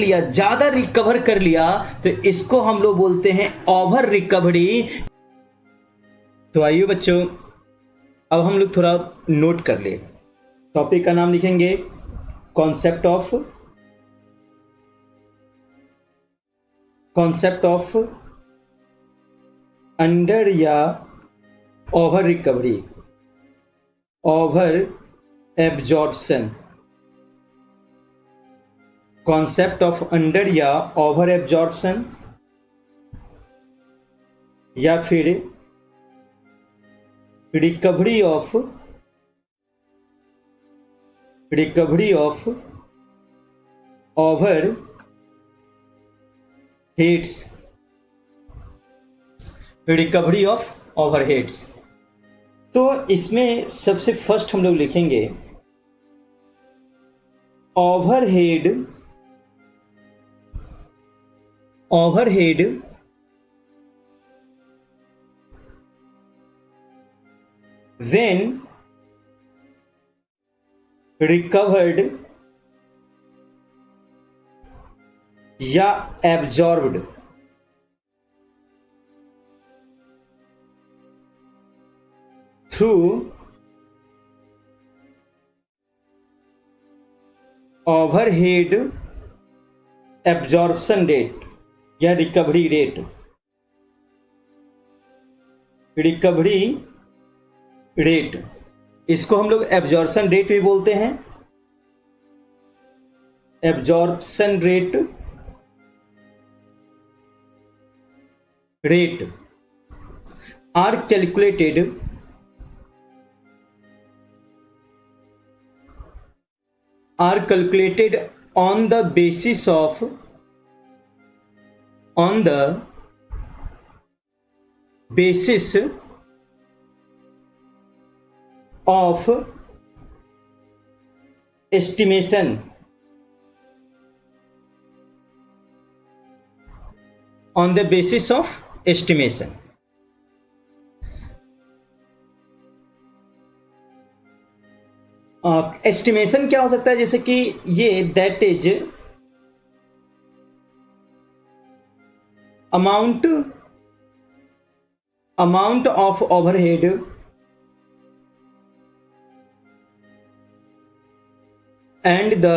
लिया, तो इसको हम लोग बोलते हैं ओवर रिकवरी। तो आइए बच्चों, अब हम लोग थोड़ा नोट कर ले। टॉपिक का नाम लिखेंगे कॉन्सेप्ट ऑफ अंडर या over recovery, over absorption. Concept of under या ओवर एब्जॉर्प्शन, या फिर recovery of over heads, recovery of overheads. तो इसमें सबसे फर्स्ट हम लोग लिखेंगे ओवरहेड when recovered या absorbed through overhead absorption rate या रिकवरी रेट। रिकवरी रेट, इसको हम लोग एब्जॉर्प्शन रेट भी बोलते हैं। Absorption rate are calculated on the basis of estimation, on the basis of estimation। Estimation क्या हो सकता है, जैसे कि ये that is amount of overhead and the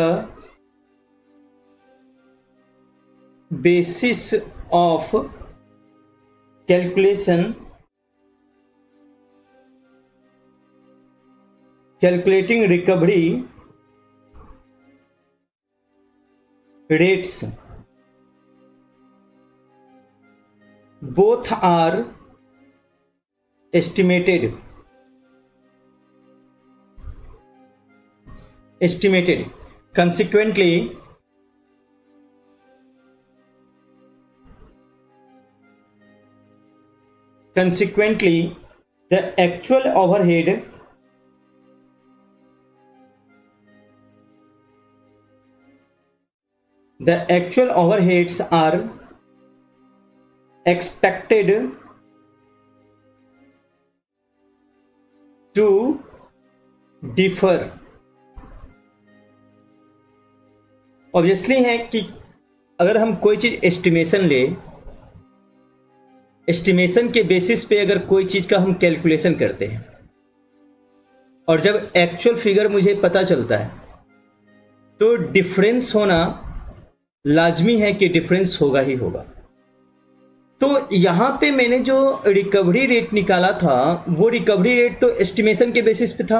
basis of calculating recovery rates, both are estimated। Consequently the actual overheads are expected to differ। Obviously है कि अगर हम कोई चीज एस्टिमेशन ले, एस्टिमेशन के बेसिस पे अगर कोई चीज का हम कैलकुलेशन करते हैं और जब एक्चुअल फिगर मुझे पता चलता है तो डिफरेंस होना लाजमी है कि डिफरेंस होगा ही होगा। तो यहां पे मैंने जो रिकवरी रेट निकाला था वो रिकवरी रेट तो एस्टिमेशन के बेसिस पे था।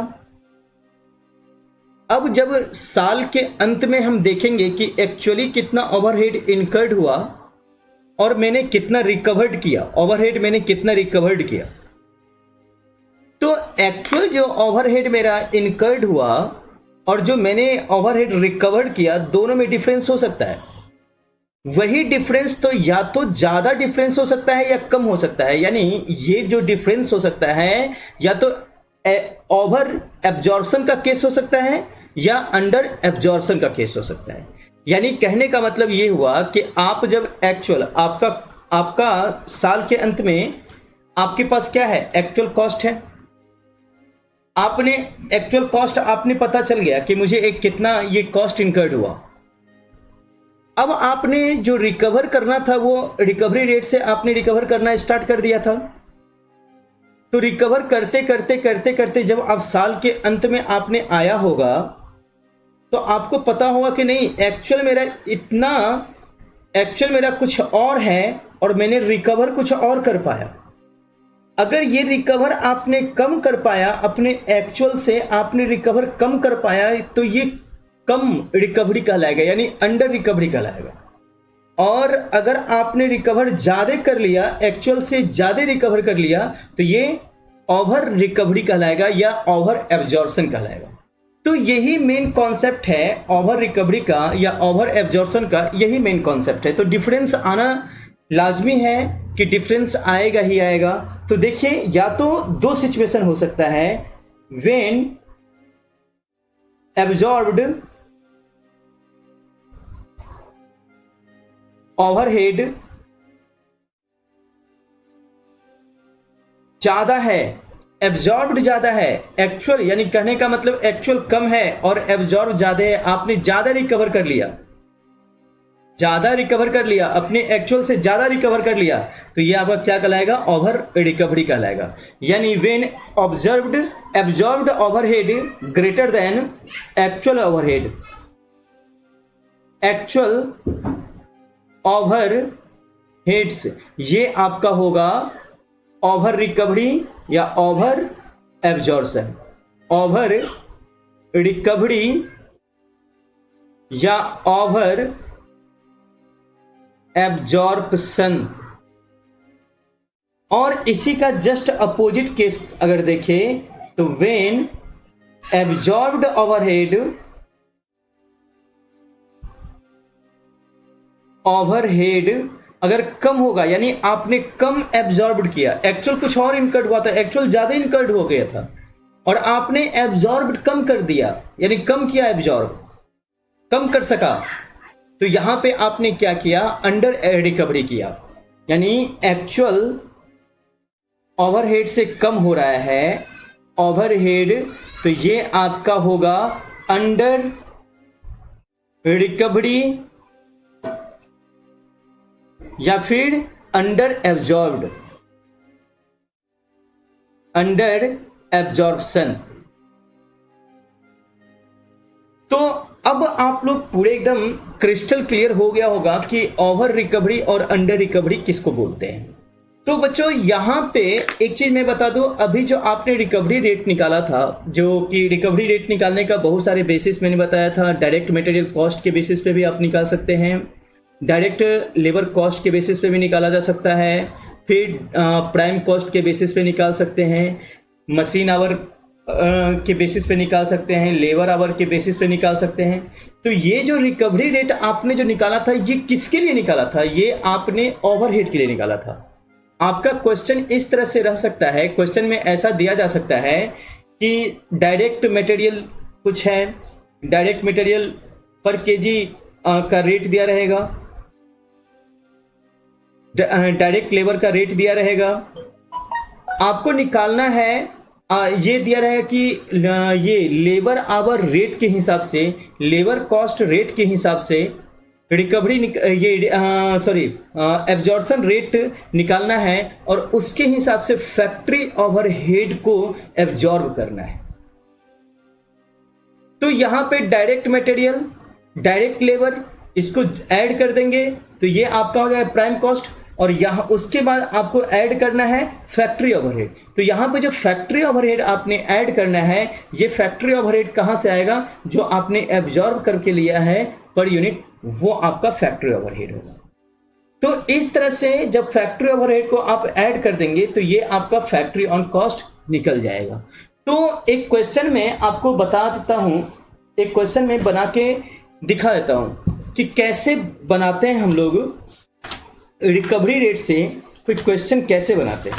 अब जब साल के अंत में हम देखेंगे कि एक्चुअली कितना ओवरहेड इनकर्ड हुआ और मैंने कितना रिकवर्ड किया, ओवरहेड मैंने कितना रिकवर्ड किया, तो एक्चुअल जो ओवरहेड मेरा इनकर्ड हुआ और जो मैंने ओवरहेड रिकवर्ड किया दोनों में डिफरेंस हो सकता है। वही डिफरेंस तो या तो ज्यादा डिफरेंस हो सकता है या कम हो सकता है, यानी ये जो डिफरेंस हो सकता है या तो ओवर एब्जॉर्प्शन का केस हो सकता है या अंडर एब्जॉर्प्शन का केस हो सकता है। यानी कहने का मतलब ये हुआ कि आप जब एक्चुअल आपका साल के अंत में आपके पास क्या है, एक्चुअल कॉस्ट है। आपने एक्चुअल कॉस्ट आपने पता चल गया कि मुझे एक कितना ये कॉस्ट इनकर्ड हुआ। अब आपने जो रिकवर करना था वो रिकवरी रेट से आपने रिकवर करना स्टार्ट कर दिया था। तो रिकवर करते करते करते करते जब आप साल के अंत में आपने आया होगा तो आपको पता होगा कि नहीं एक्चुअल मेरा कुछ और है और मैंने रिकवर कुछ और कर पाया। अगर ये रिकवर आपने कम कर पाया, अपने एक्चुअल से आपने रिकवर कम कर पाया, तो ये कम रिकवरी कहलाएगा, यानी अंडर रिकवरी कहलाएगा। और अगर आपने रिकवर ज्यादा कर लिया, एक्चुअल से ज्यादा रिकवर कर लिया, तो ये ओवर रिकवरी कहलाएगा या ओवर एब्जॉर्प्शन कहलाएगा। तो यही मेन कॉन्सेप्ट है ओवर रिकवरी का या ओवर एब्जॉर्प्शन का, यही मेन कॉन्सेप्ट है। तो डिफरेंस आना लाजमी है कि डिफरेंस आएगा ही आएगा। तो देखिए, या तो दो सिचुएशन हो सकता है, व्हेन एब्जॉर्ब्ड ओवरहेड ज्यादा है, एब्जॉर्ब्ड ज्यादा है, एक्चुअल यानी कहने का मतलब एक्चुअल कम है और एब्जॉर्ब ज्यादा है। आपने ज्यादा रिकवर कर लिया, अपने एक्चुअल से ज्यादा रिकवर कर लिया, तो ये आपका क्या कहलाएगा, ओवर रिकवरी कहलाएगा। यानी when absorbed overhead greater than actual overhead, actual overheads, ये आपका होगा ओवर रिकवरी या ओवर एब्जॉर्प्शन, ओवर रिकवरी या ओवर एब्जॉर्प्शन। और इसी का जस्ट अपोजिट केस अगर देखें तो व्हेन एब्जॉर्ब्ड ओवरहेड अगर कम होगा, यानी आपने कम एब्जॉर्ब्ड किया, एक्चुअल कुछ और इनकर्ड हुआ था, एक्चुअल ज्यादा इनकर्ड हो गया था और आपने एब्जॉर्ब्ड कम कर दिया, यानी कम किया, एब्जॉर्ब कम कर सका, तो यहां पे आपने क्या किया, अंडर रिकवरी किया, यानी एक्चुअल ओवरहेड से कम हो रहा है ओवरहेड, तो ये आपका होगा अंडर रिकवरी या फिर अंडर एब्जॉर्प्शन। तो अब आप लोग पूरे एकदम क्रिस्टल क्लियर हो गया होगा कि ओवर रिकवरी और अंडर रिकवरी किसको बोलते हैं। तो बच्चों यहां पे एक चीज मैं बता दूं, अभी जो आपने रिकवरी रेट निकाला था, जो कि रिकवरी रेट निकालने का बहुत सारे बेसिस मैंने बताया था, डायरेक्ट मटेरियल कॉस्ट के बेसिस पे भी आप निकाल सकते हैं, डायरेक्ट लेबर कॉस्ट के बेसिस पे भी निकाला जा सकता है, फिर प्राइम कॉस्ट के बेसिस पे निकाल सकते हैं, मशीन आवर के बेसिस पे निकाल सकते हैं, लेबर आवर के बेसिस पे निकाल सकते हैं। तो ये जो रिकवरी रेट आपने जो निकाला था, ये किसके लिए निकाला था, ये आपने ओवरहेड के लिए निकाला था। आपका क्वेश्चन इस तरह से रह सकता है, क्वेश्चन में ऐसा दिया जा सकता है कि डायरेक्ट मटेरियल कुछ है, डायरेक्ट मटेरियल पर केजी का रेट दिया रहेगा, डायरेक्ट लेबर का रेट दिया रहेगा, आपको निकालना है ये दिया रहेगा कि ये लेबर आवर रेट के हिसाब से, लेबर कॉस्ट रेट के हिसाब से रिकवरी एब्जॉर्प्शन रेट निकालना है और उसके हिसाब से फैक्ट्री ओवरहेड को एब्जॉर्ब करना है। तो यहां पे डायरेक्ट मटेरियल, डायरेक्ट लेबर इसको ऐड कर देंगे तो ये आपका हो जाएगा प्राइम कॉस्ट, और यहां उसके बाद आपको ऐड करना है फैक्ट्री ओवरहेड। तो यहां पे जो फैक्ट्री ओवरहेड आपने ऐड करना है, ये फैक्ट्री ओवरहेड कहां से आएगा, जो आपने एब्जॉर्ब करके लिया है पर यूनिट, वो आपका फैक्ट्री ओवरहेड होगा। तो इस तरह से जब फैक्ट्री ओवरहेड को आप ऐड कर देंगे तो ये आपका फैक्ट्री ऑन कॉस्ट निकल जाएगा। तो एक क्वेश्चन में आपको बता देता हूं, एक क्वेश्चन में बना के दिखा देता हूं कि कैसे बनाते हैं हम लोग रिकवरी रेट से कोई क्वेश्चन कैसे बनाते हैं।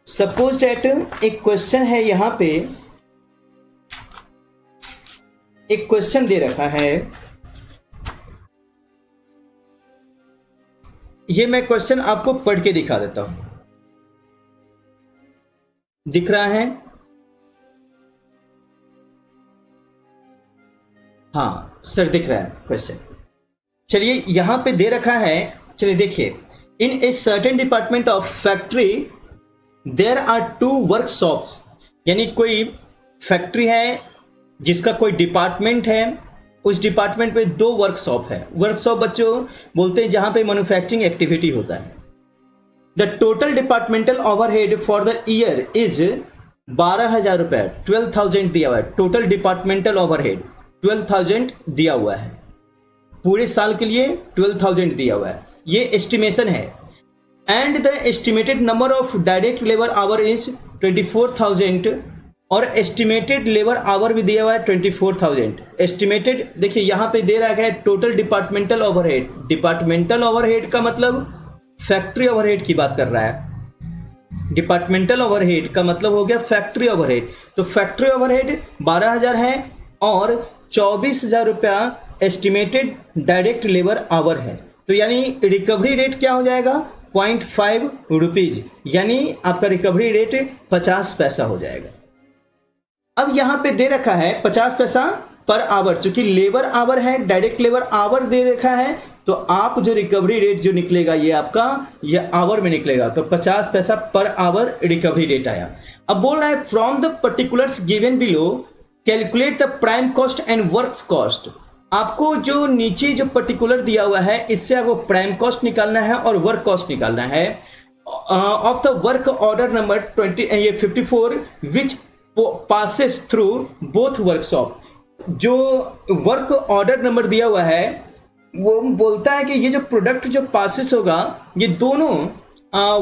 सपोज दैट एक क्वेश्चन है, यहां पे एक क्वेश्चन दे रखा है, ये मैं क्वेश्चन आपको पढ़ के दिखा देता हूं, दिख रहा है, हाँ सर दिख रहा है क्वेश्चन। चलिए यहां पे दे रखा है, चलिए देखिए, in a certain department of factory there are 2 workshops, यानी कोई फैक्ट्री है जिसका कोई डिपार्टमेंट है, उस डिपार्टमेंट में 2 वर्कशॉप है। वर्कशॉप बच्चों बोलते हैं जहां पे मैन्युफैक्चरिंग एक्टिविटी होता है। The total departmental overhead for the year is 12,000 रुपए, 12,000 दिया हुआ है। टोटल डिपार्टमेंटल ओवरहेड 12,000 दिया हुआ है, पूरे साल के लिए 12,000 दिया हुआ है, ये एस्टिमेशन है। And the estimated number of direct labour our is 24,000 और एस्टिमेटेड लेबर आवर भी दिया हुआ है 24,000। एस्टिमेटेड देखिए यहां पे दे रखा है total departmental overhead. Departmental overhead का मतलब फैक्ट्री ओवरहेड की बात कर रहा है। डिपार्टमेंटल ओवरहेड का मतलब हो गया फैक्ट्री ओवरहेड। तो फैक्ट्री ओवरहेड 12,000 है और 24,000 रुपया एस्टिमेटेड डायरेक्ट लेबर आवर है। तो यानी रिकवरी रेट क्या हो जाएगा, 0.5 रुपीज, यानी आपका रिकवरी रेट 50 पैसा हो जाएगा। अब यहां पे दे रखा है 50 पैसा पर आवर, चूंकि लेबर आवर है, डायरेक्ट लेबर आवर दे रखा है, तो आप जो रिकवरी रेट जो निकलेगा ये आपका ये आवर में निकलेगा। तो 50 पैसा पर आवर रिकवरी रेट आया। अब बोल रहा है from the particulars given below calculate the prime cost and work cost. आपको जो नीचे जो पर्टिकुलर दिया हुआ है इससे आपको प्राइम कॉस्ट निकालना है और वर्क कॉस्ट निकालना है of the work order number 54 which passes through both workshop. जो वर्क ऑर्डर नंबर दिया हुआ है वो बोलता है कि ये जो प्रोडक्ट जो पासिस होगा ये दोनों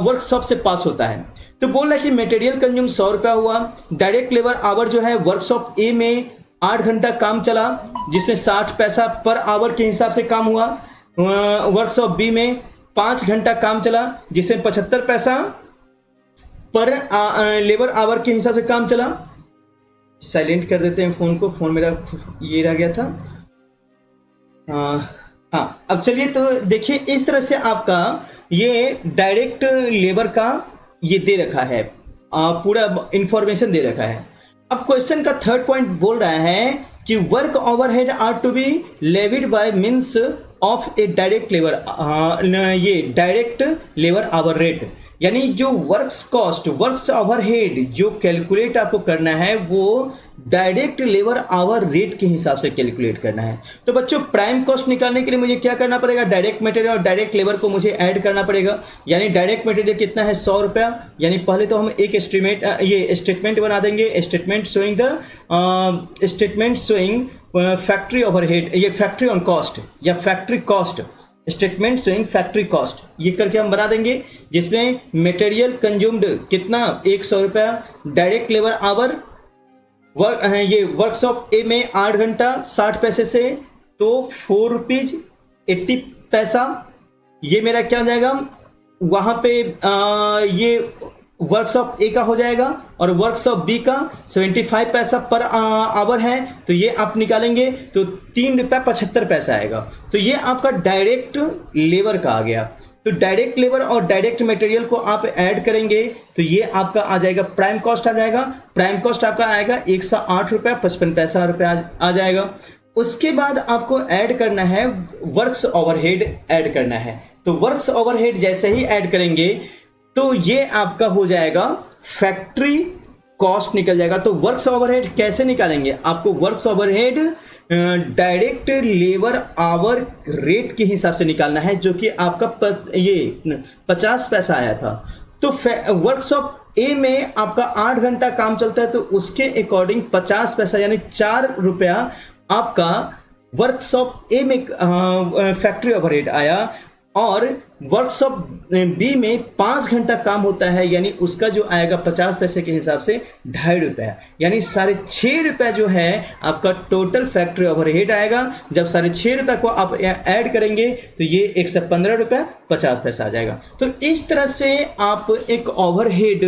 वर्कशॉप से पास होता है। तो बोल रहा है कि मटेरियल कंज्यूम 100 रुपया हुआ, डायरेक्ट लेबर आवर जो है वर्कशॉप ए में 8 घंटा काम चला जिसमें 60 पैसा पर आवर के हिसाब से काम हुआ, वर्कशॉप बी में 5 घंटा काम चला जिसमें 75 पैसा पर लेबर आवर के हिसाब से काम चला। साइलेंट कर देते हैं फोन को, फोन मेरा ये रह गया था। हाँ अब चलिए तो देखिए इस तरह से आपका ये डायरेक्ट लेबर का ये दे रखा है, पूरा इंफॉर्मेशन दे रखा है। अब क्वेश्चन का थर्ड पॉइंट बोल रहा है कि work overhead are to be levied by means of a direct labour, ये डायरेक्ट लेबर आवर रेट, यानी जो वर्क्स कॉस्ट वर्क्स ओवरहेड जो कैलकुलेट आपको करना है वो डायरेक्ट लेबर आवर रेट के हिसाब से कैलकुलेट करना है। तो बच्चों प्राइम कॉस्ट निकालने के लिए मुझे क्या करना पड़ेगा, डायरेक्ट मटेरियल और डायरेक्ट लेबर को मुझे ऐड करना पड़ेगा। यानी डायरेक्ट मटेरियल कितना है 100 रुपया, यानी पहले तो हम एक ये स्टेटमेंट बना देंगे, स्टेटमेंट शोइंग फैक्ट्री ओवरहेड, ये फैक्ट्री ऑन कॉस्ट या factory cost, statement showing factory cost, ये करके हम बना देंगे जिसमें मटेरियल कंज्यूम्ड कितना 100 रुपया, डायरेक्ट लेबर आवर ये वर्कशॉप ए में 8 घंटा 60 पैसे से तो 4 रुपीज 80 पैसा, ये मेरा क्या हो जाएगा वहां पे ये वर्कशॉप ए का हो जाएगा और वर्कशॉप बी का 75 पैसा पर आवर है तो ये आप निकालेंगे तो 3 रुपया 75 पैसा आएगा। तो ये आपका डायरेक्ट लेबर का आ गया। तो डायरेक्ट लेबर और डायरेक्ट मटेरियल को आप ऐड करेंगे तो ये आपका आ जाएगा प्राइम कॉस्ट आ जाएगा। प्राइम कॉस्ट आपका आएगा 108 रुपया 55 पैसा रुपया आ जाएगा। उसके बाद आपको ऐड करना है वर्क्स ओवरहेड ऐड करना है। तो वर्क्स ओवरहेड जैसे ही ऐड करेंगे तो ये आपका हो जाएगा फैक्ट्री कॉस्ट निकल जाएगा। तो वर्क्स ओवरहेड कैसे निकालेंगे, आपको works overhead direct labour hour rate के हिसाब से निकालना है जो कि आपका ये 50 पैसा आया था। तो वर्कशॉप ए में आपका 8 घंटा काम चलता है तो उसके अकॉर्डिंग 50 पैसा यानी 4 रुपया आपका वर्कशॉप ए में फैक्ट्री ओवरहेड आया। और वर्कशॉप बी में 5 घंटा काम होता है यानी उसका जो आएगा 50 पैसे के हिसाब से 2.5 रुपया, यानी 6.5 रुपया जो है आपका टोटल फैक्ट्री ओवरहेड आएगा। जब 6.5 रुपया को आप ऐड करेंगे तो ये 115 रुपया 50 पैसा आ जाएगा। तो इस तरह से आप एक ओवरहेड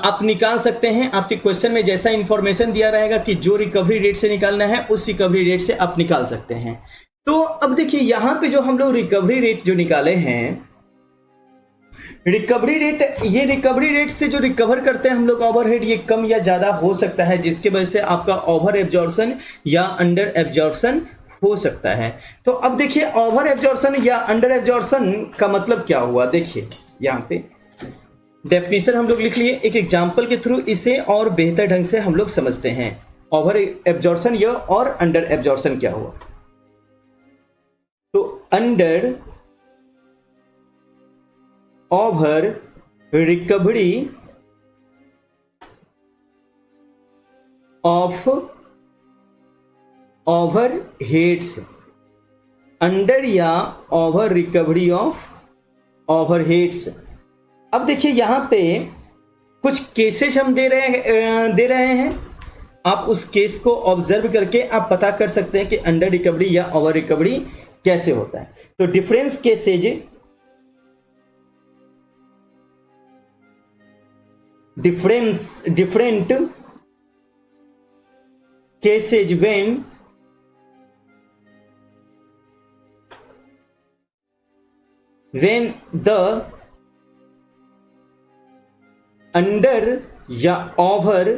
आप निकाल सकते हैं। आपके क्वेश्चन में जैसा इंफॉर्मेशन दिया रहेगा कि जो रिकवरी रेट से निकालना है उस रिकवरी रेट से आप निकाल सकते हैं। तो अब देखिए यहां पे जो हम लोग रिकवरी रेट जो निकाले हैं, रिकवरी रेट, ये रिकवरी रेट से जो रिकवर करते हैं हम लोग ओवरहेड ये कम या ज्यादा हो सकता है जिसके वजह से आपका ओवर एब्जॉर्प्शन या अंडर एब्जॉर्प्शन हो सकता है। तो अब देखिए ओवर एब्जॉर्प्शन या अंडर एब्जॉर्प्शन का मतलब क्या हुआ, देखिए यहाँ पे डेफिनेशन हम लोग लिख लिए, एक एग्जांपल के थ्रू इसे और बेहतर ढंग से हम लोग समझते हैं ओवर एब्जॉर्प्शन या और अंडर एब्जॉर्प्शन क्या हुआ। तो under over recovery of overheads, under या ओवर रिकवरी ऑफ ओवरहेड्स। अब देखिए यहां पे कुछ केसेस हम दे रहे हैं, आप उस केस को ऑब्जर्व करके आप पता कर सकते हैं कि अंडर रिकवरी या ओवर रिकवरी कैसे होता है। तो different cases when the under या over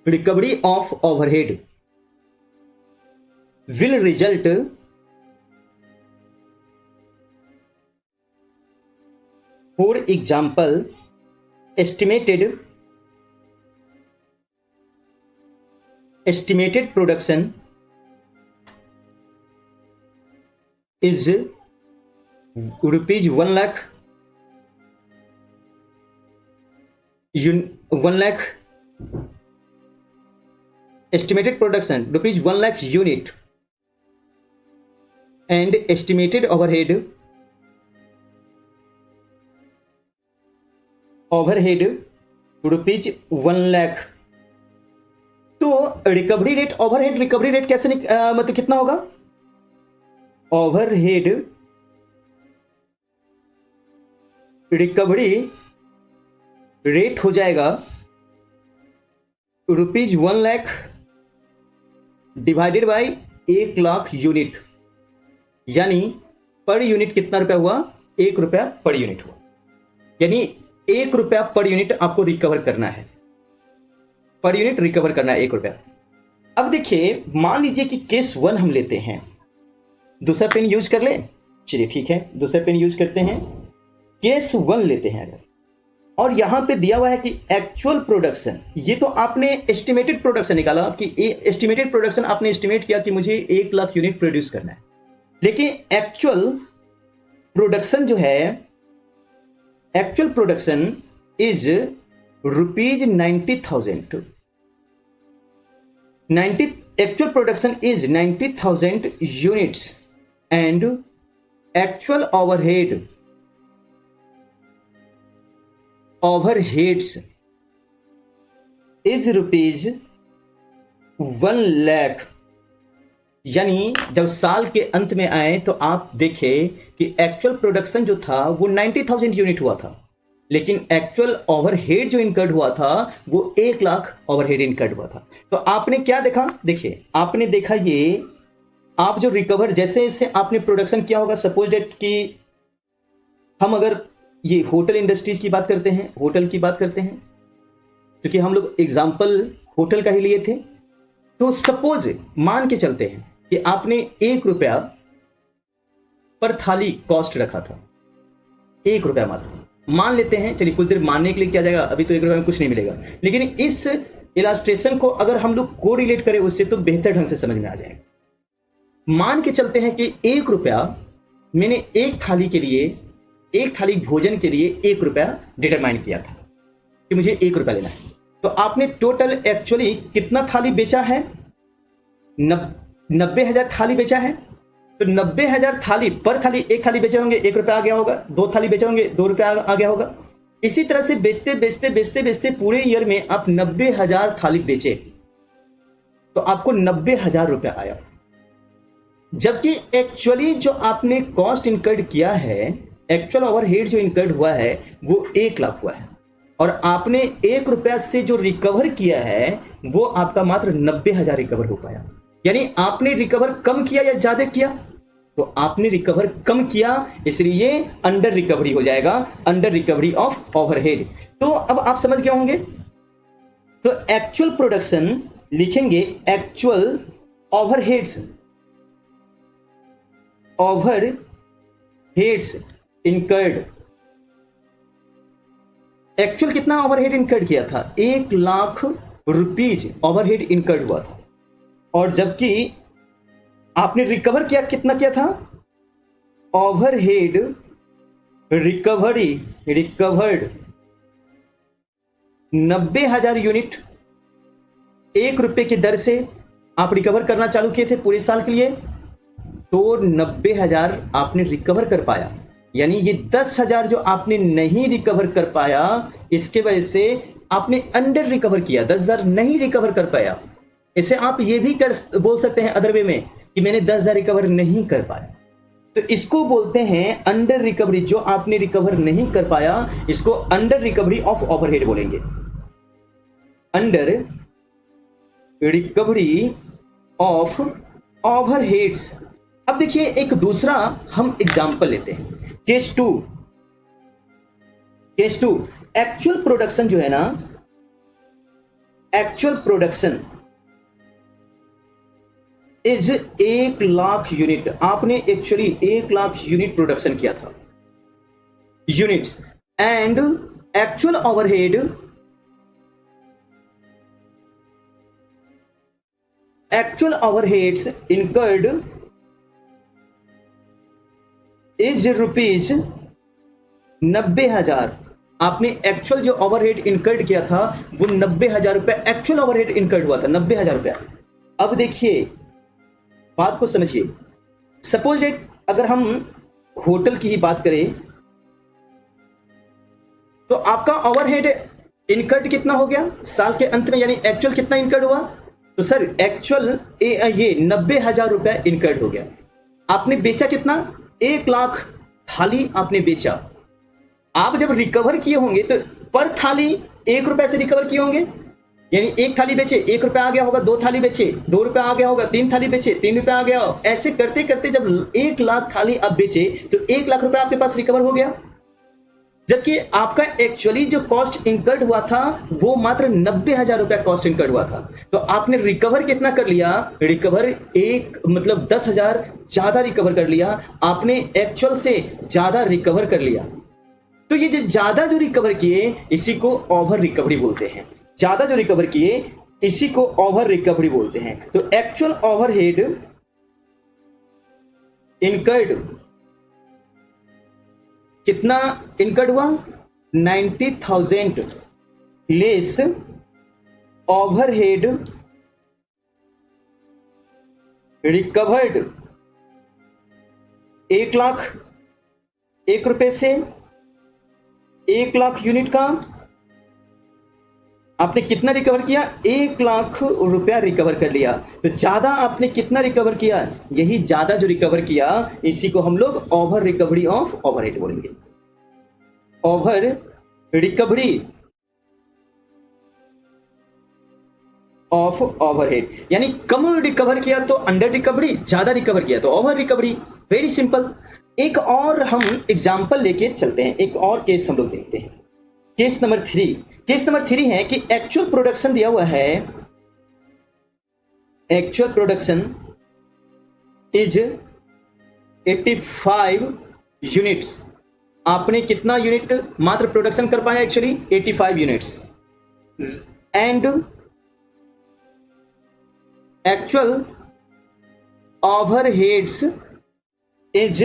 recovery of overhead will result for example estimated production is rupees 1 lakh 1 lakh estimated production rupees 1 lakh unit and estimated overhead rupees 1 lakh. तो recovery rate, overhead recovery rate कैसे मतलब कितना होगा? Overhead recovery rate हो जाएगा rupees 1 lakh divided by 1 lakh unit, यानी per unit कितना रुपया हुआ? 1 रुपया पर यूनिट हुआ, यानी 1 रुपया पर यूनिट आपको रिकवर करना है, पर यूनिट रिकवर करना है 1 रुपया। अब देखिए, मान लीजिए कि केस 1 हम लेते हैं, दूसरा पेन यूज कर ले, चलिए ठीक है, दूसरा पेन यूज करते हैं, केस 1 लेते हैं अगर, और यहां पे दिया हुआ है कि एक्चुअल प्रोडक्शन, ये तो आपने एस्टिमेटेड प्रोडक्शन निकाला कि एस्टिमेटेड प्रोडक्शन आपने एस्टिमेट किया कि मुझे 1 लाख यूनिट प्रोड्यूस करना है, लेकिन एक्चुअल प्रोडक्शन जो है, actual production is rupees 90,000, actual production is 90,000 units and actual overheads is rupees 1 lakh. यानी जब साल के अंत में आए तो आप देखें कि एक्चुअल प्रोडक्शन जो था वो 90,000 यूनिट हुआ था, लेकिन एक्चुअल ओवरहेड जो इनकर्ड हुआ था वो 1 लाख ओवरहेड इनकर्ड हुआ था। तो आपने क्या देखा? देखिए, आपने देखा ये, आप जो रिकवर जैसे इससे आपने प्रोडक्शन किया होगा, सपोज डेट कि हम अगर ये होटल इंडस्ट्रीज की बात करते हैं, होटल की बात करते हैं, क्योंकि हम लोग एग्जाम्पल होटल का ही लिए थे, तो सपोज मान के चलते हैं कि आपने 1 रुपया पर थाली कॉस्ट रखा था, 1 रुपया मात्र मान लेते हैं, चलिए कुछ देर मानने के लिए क्या जाएगा, अभी तो 1 रुपया में कुछ नहीं मिलेगा, लेकिन इस इलास्ट्रेशन को अगर हम लोग को रिलेट करें उससे तो बेहतर ढंग से समझ में आ जाएगा। मान के चलते हैं कि 1 रुपया मैंने एक थाली के लिए, एक थाली भोजन के लिए 1 रुपया डिटरमाइन किया था कि मुझे 1 रुपया लेना है। तो आपने टोटल एक्चुअली कितना थाली बेचा है? 90,000 थाली बेचा है। तो 90,000 थाली, पर थाली एक थाली बेचे होंगे 1 रुपया आ गया होगा, 2 थाली बेचे होंगे 2 रुपया आ गया होगा। इसी तरह से बेचते बेचते बेचते बेचते पूरे ईयर में आप 90,000 थाली बेचे तो आपको 90,000 रुपया आया, जबकि एक्चुअली जो आपने कॉस्ट इनकर्ड किया है, एक्चुअल ओवरहेड जो इनकर्ड हुआ है वो 1 लाख हुआ है, और आपने 1 रुपया से जो रिकवर किया है वो आपका मात्र 90,000 रिकवर हो पाया। यानी आपने रिकवर कम किया या ज्यादा किया? तो आपने रिकवर कम किया, इसलिए अंडर रिकवरी हो जाएगा, अंडर रिकवरी ऑफ ओवरहेड। तो अब आप समझ गए होंगे। तो एक्चुअल प्रोडक्शन लिखेंगे actual overheads, overheads incurred. Actual कितना ओवरहेड इनकर्ड किया था? 1 लाख रुपीज ओवरहेड इनकर्ड हुआ था, और जबकि आपने रिकवर किया कितना किया था? ओवरहेड रिकवर्ड 90,000 यूनिट 1 रुपए की दर से आप रिकवर करना चालू किए थे पूरे साल के लिए, तो 90,000 आपने रिकवर कर पाया। यानी ये 10,000 जो आपने नहीं रिकवर कर पाया, इसके वजह से आपने अंडर रिकवर किया, 10,000 नहीं रिकवर कर पाया। इसे आप ये भी बोल सकते हैं अदर वे में कि मैंने 10,000 रिकवर नहीं कर पाया, तो इसको बोलते हैं अंडर रिकवरी। जो आपने रिकवर नहीं कर पाया, इसको अंडर रिकवरी ऑफ ओवरहेड बोलेंगे, अंडर रिकवरी ऑफ ओवरहेड्स। अब देखिए, एक दूसरा हम एग्जांपल लेते हैं, केस 2। एक्चुअल प्रोडक्शन जो है ना, actual production is 1 lakh unit. आपने एक्चुअली 1 लाख यूनिट प्रोडक्शन किया था, units, and actual overhead incurred is rupees 90,000। आपने एक्चुअल जो ओवरहेड इनकर्ड किया था वो 90,000 रुपए एक्चुअल ओवरहेड इनकर्ड हुआ था, 90,000 रुपया। अब देखिए बात को समझिए, सपोज डेट अगर हम होटल की ही बात करें तो आपका ओवरहेड इनकर्ड कितना हो गया साल के अंत में, यानी एक्चुअल कितना इनकर्ड हुआ, तो सर एक्चुअल ये 90,000 रुपया इनकर्ड हो गया। आपने बेचा कितना, 1,00,000 थाली आपने बेचा। आप जब रिकवर किए होंगे तो पर थाली 1 रुपए से रिकवर किए होंगे, यानी 1 थाली बेचे 1 रुपया आ गया होगा, 2 थाली बेचे 2 रुपया आ गया होगा, 3 थाली बेचे 3 रुपया आ गया होगा। ऐसे करते करते जब 1,00,000 थाली आप बेचे तो 1,00,000 रुपया आपके पास रिकवर हो गया, जबकि आपका एक्चुअली जो कॉस्ट इनकर्ड हुआ था वो मात्र 90,000 रुपया कॉस्ट इनकर्ड हुआ था। तो आपने रिकवर कितना कर लिया, रिकवर मतलब 10,000 ज्यादा रिकवर कर लिया, आपने एक्चुअल से ज्यादा रिकवर कर लिया। तो ये जो ज्यादा जो रिकवर किए इसी को ओवर रिकवरी बोलते हैं, ज्यादा जो रिकवर किए इसी को ओवर रिकवरी बोलते हैं। तो एक्चुअल ओवरहेड इनकर्ड कितना इनकर्ड हुआ, 90,000 लेस ओवरहेड रिकवर्ड 1,00,000 1 रुपए से 1,00,000 यूनिट का आपने कितना रिकवर किया, 1,00,000 रुपया रिकवर कर लिया। तो ज्यादा आपने कितना रिकवर किया, यही ज्यादा जो रिकवर किया इसी को हम लोग ओवर रिकवरी ऑफ ओवरहेड बोलेंगे। ओवर रिकवरी ऑफ ओवरहेड, यानी कम रिकवर किया तो अंडर रिकवरी, ज्यादा रिकवर किया तो ओवर रिकवरी। Very simple. एक और हम एग्जांपल लेके चलते हैं, एक और केस हम लोग देखते हैं। केस नंबर 3, केस नंबर 3 है कि एक्चुअल प्रोडक्शन दिया हुआ है, एक्चुअल प्रोडक्शन इज 85 यूनिट्स। आपने कितना यूनिट मात्र प्रोडक्शन कर पाया, actually 85 units, and actual overheads is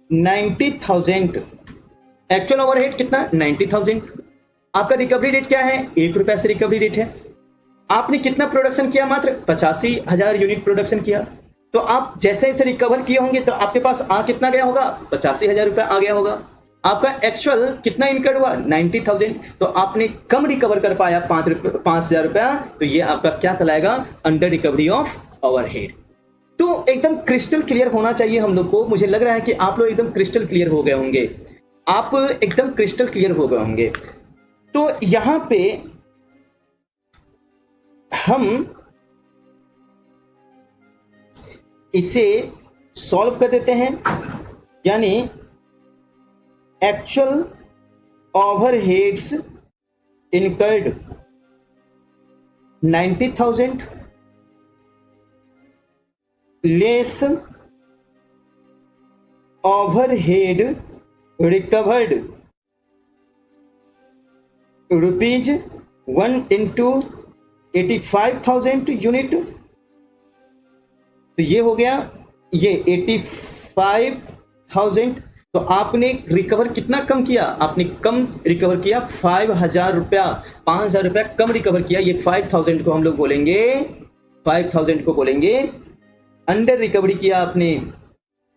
90,000। Actual overhead कितना, 90,000। आपका रिकवरी रेट क्या है, 1 रुपया से रिकवरी रेट है। आपने कितना प्रोडक्शन किया, मात्र 85,000 यूनिट प्रोडक्शन किया। तो आप जैसे जैसे रिकवर किए होंगे तो आपके पास कितना गया होगा, 85,000 रुपया आ गया होगा। आपका एक्चुअल कितना इनकर्ड हुआ, 90,000। तो आपने कम रिकवर कर पाया 5,000 रुपया, तो ये आपका क्या कहलाएगा, अंडर रिकवरी ऑफ ओवरहेड। तो एकदम क्रिस्टल क्लियर होना चाहिए हम लोग को। मुझे लग रहा है कि आप लोग एकदम क्रिस्टल क्लियर हो गए होंगे, आप एकदम क्रिस्टल क्लियर हो गए होंगे। तो यहां पे हम इसे सॉल्व कर देते हैं, यानी actual overheads incurred 90,000 less overhead recovered rupees 1 into 85,000 unit. तो ये हो गया, ये 85,000। तो आपने रिकवर कितना कम किया, आपने कम रिकवर किया 5,000 रुपया, 5,000 रुपया कम रिकवर किया। ये 5,000 को हम लोग बोलेंगे, 5,000 को बोलेंगे अंडर रिकवरी किया आपने,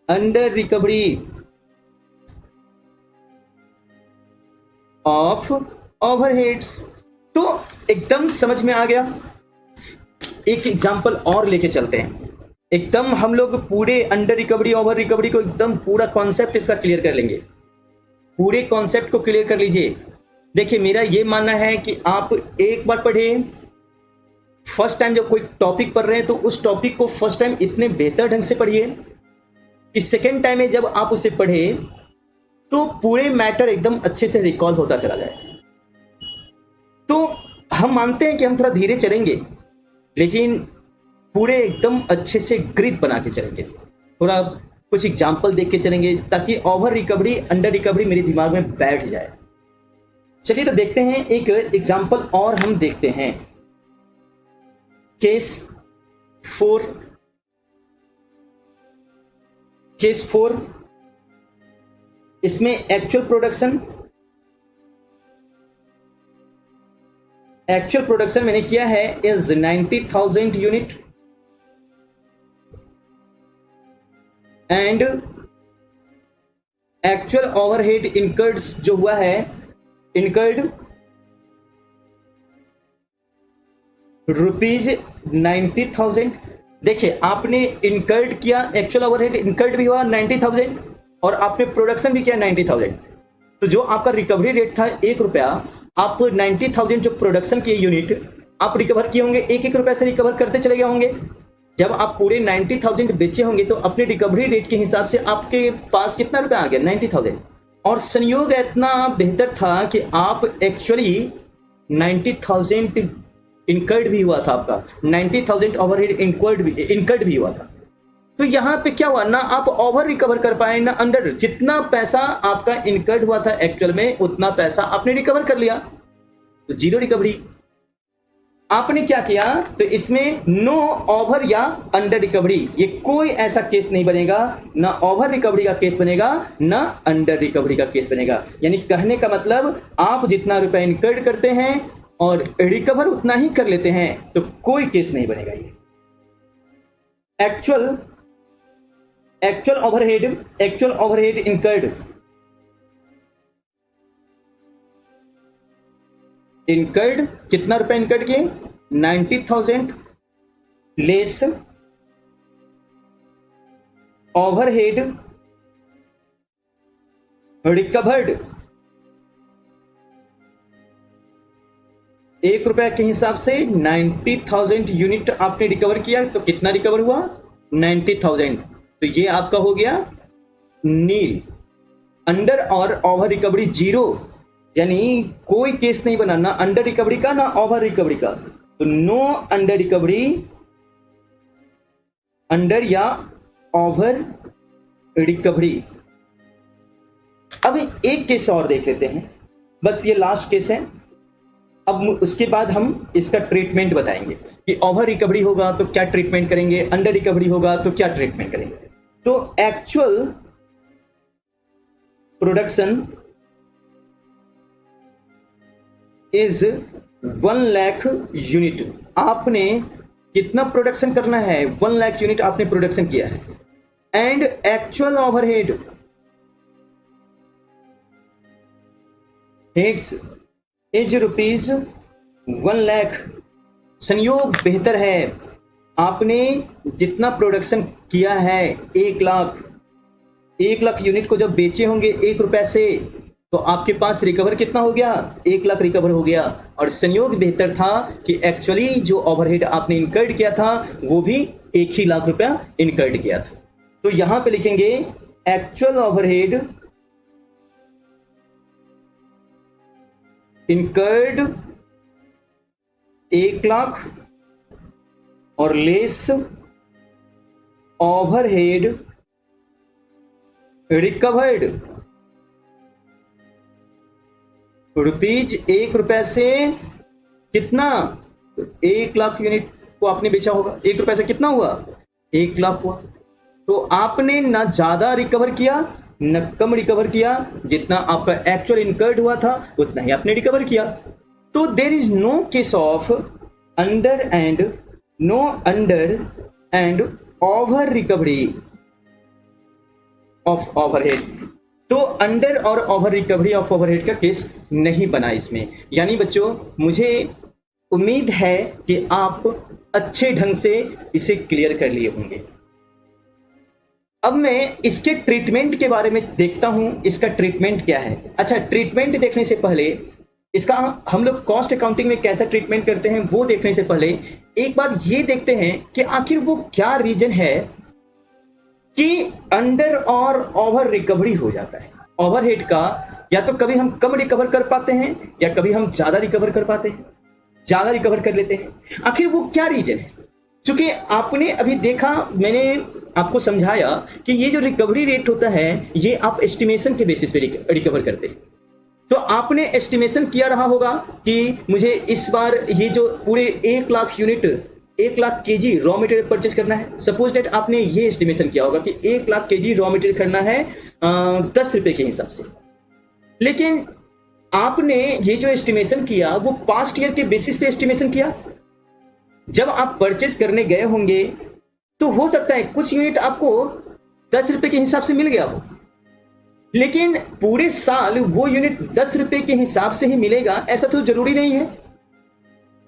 अंडर रिकवरी ऑफ ओवरहेड्स। तो एकदम समझ में आ गया। एक एग्जांपल और लेके चलते हैं, एकदम हम लोग पूरे अंडर रिकवरी ओवर रिकवरी को एकदम पूरा कॉन्सेप्ट इसका क्लियर कर लेंगे। पूरे कॉन्सेप्ट को क्लियर कर लीजिए। देखिए मेरा ये मानना है कि आप एक बार पढ़े, फर्स्ट टाइम जब कोई टॉपिक पढ़ रहे हैं तो उस टॉपिक को फर्स्ट टाइम इतने बेहतर ढंग से पढ़िए कि सेकेंड टाइम में जब आप उसे पढ़े तो पूरे मैटर एकदम अच्छे से रिकॉल होता चला जाए। तो हम मानते हैं कि हम थोड़ा धीरे चलेंगे, लेकिन पूरे एकदम अच्छे से ग्रिप बना के चलेंगे, थोड़ा कुछ एग्जाम्पल देख के चलेंगे, ताकि ओवर रिकवरी अंडर रिकवरी मेरे दिमाग में बैठ जाए। चलिए तो देखते हैं एक एग्जांपल और हम देखते हैं। केस 4 इसमें एक्चुअल प्रोडक्शन मैंने किया है is 90,000 unit and actual overhead incurred जो हुआ है इनकर्ड ₹90,000। देखिए आपने इनकर्ड किया, एक्चुअल ओवरहेड इनकर्ड भी हुआ 90,000 और आपने प्रोडक्शन भी किया 90,000। तो जो आपका रिकवरी रेट था ₹1, आप 90,000 जो प्रोडक्शन किए यूनिट आप रिकवर किए होंगे, एक रुपए से रिकवर करते चले गए होंगे। जब आप पूरे 90,000 बेचे होंगे तो अपने रिकवरी रेट के हिसाब से आपके पास कितना रुपया आ गया? 90,000। और संयोग इतना बेहतर था कि आप एक्चुअली 90,000 इनकर्ड भी हुआ था, आपका 90,000 ओवरहेड इनकर्ड भी हुआ था। तो यहां पे क्या हुआ ना, आप ओवर रिकवर कर पाए ना अंडर। जितना पैसा आपका इनकर्ड हुआ था एक्चुअल में उतना पैसा आपने रिकवर कर लिया, तो जीरो रिकवरी। आपने क्या किया, तो इसमें नो ओवर या अंडर रिकवरी, ये कोई ऐसा केस नहीं बनेगा, ना ओवर रिकवरी का केस बनेगा ना अंडर रिकवरी का केस बनेगा। यानी कहने का मतलब आप जितना रुपया इनकर्ड करते हैं और रिकवर उतना ही कर लेते हैं तो कोई केस नहीं बनेगा। ये एक्चुअल ओवरहेड इनकर्ड कितना रुपया इनकर्ड किए? 90,000 लेस ओवरहेड रिकवर्ड ₹1 के हिसाब से 90,000 यूनिट आपने रिकवर किया, तो कितना रिकवर हुआ? 90,000। तो ये आपका हो गया नील। अंडर और ओवर रिकवरी जीरो, यानी कोई केस नहीं बना, ना अंडर रिकवरी का ना ओवर रिकवरी का। तो नो अंडर रिकवरी, अंडर या ओवर रिकवरी। अब एक केस और देख लेते हैं, बस ये लास्ट केस है। अब उसके बाद हम इसका ट्रीटमेंट बताएंगे कि ओवर रिकवरी होगा तो क्या ट्रीटमेंट करेंगे, अंडर रिकवरी होगा तो क्या ट्रीटमेंट करेंगे। तो actual production is 1 lakh unit. आपने कितना प्रोडक्शन करना है? 1 लाख यूनिट आपने प्रोडक्शन किया है। And actual overhead heads is ₹1 lakh. संयोग बेहतर है, आपने जितना प्रोडक्शन किया है 1 लाख यूनिट को जब बेचे होंगे ₹1 से, तो आपके पास रिकवर कितना हो गया? 1 लाख रिकवर हो गया। और संयोग बेहतर था कि एक्चुअली जो ओवरहेड आपने इनकर्ड किया था वो भी 1 ही लाख रुपया इनकर्ड किया था। तो यहां पे लिखेंगे एक्चुअल ओवरहेड इनकर्ड 1 लाख और लेस ओवरहेड रिकवर्ड ₹1 से कितना? 1 लाख यूनिट को आपने बेचा होगा, ₹1 से कितना हुआ? 1 लाख हुआ। तो आपने ना ज्यादा रिकवर किया न कम रिकवर किया, जितना आपका एक्चुअल इनकर्ड हुआ था उतना ही आपने रिकवर किया। तो there is no case of under and over recovery of overhead. तो अंडर और ओवर रिकवरी ऑफ ओवरहेड का केस नहीं बना इसमें। यानी बच्चों मुझे उम्मीद है कि आप अच्छे ढंग से इसे क्लियर कर लिए होंगे। अब मैं इसके ट्रीटमेंट के बारे में देखता हूं, इसका ट्रीटमेंट क्या है। अच्छा, ट्रीटमेंट देखने से पहले इसका हम लोग कॉस्ट अकाउंटिंग में कैसा ट्रीटमेंट करते हैं वो देखने से पहले एक बार ये देखते हैं कि आखिर वो क्या रीजन है कि अंडर और ओवर रिकवरी हो जाता है। ओवरहेड का या तो कभी हम कम रिकवर कर पाते हैं या कभी हम ज्यादा रिकवर कर पाते हैं, ज्यादा रिकवर कर लेते हैं। आखिर वो क्या रीजन है? क्योंकि आपने अभी देखा, मैंने आपको समझाया कि ये जो रिकवरी रेट होता है ये आप एस्टिमेशन के बेसिस पे रिकवर करते हैं। तो आपने एस्टिमेशन किया रहा होगा कि मुझे इस बार ये जो पूरे 1 lakh unit 1 lakh KG raw material purchase करना है। सपोज डेट आपने ये एस्टिमेशन किया होगा कि 1 लाख केजी रॉ मटेरियल करना है 10 रुपए के हिसाब से। लेकिन आपने ये जो एस्टिमेशन किया वो पास्ट ईयर के बेसिस पे एस्टिमेशन किया। जब आप परचेज करने गए होंगे तो हो सकता है कुछ यूनिट आपको 10 रुपए के हिसाब से मिल गया हो, लेकिन पूरे साल वो यूनिट 10 रुपए के हिसाब से ही मिलेगा ऐसा तो जरूरी नहीं है।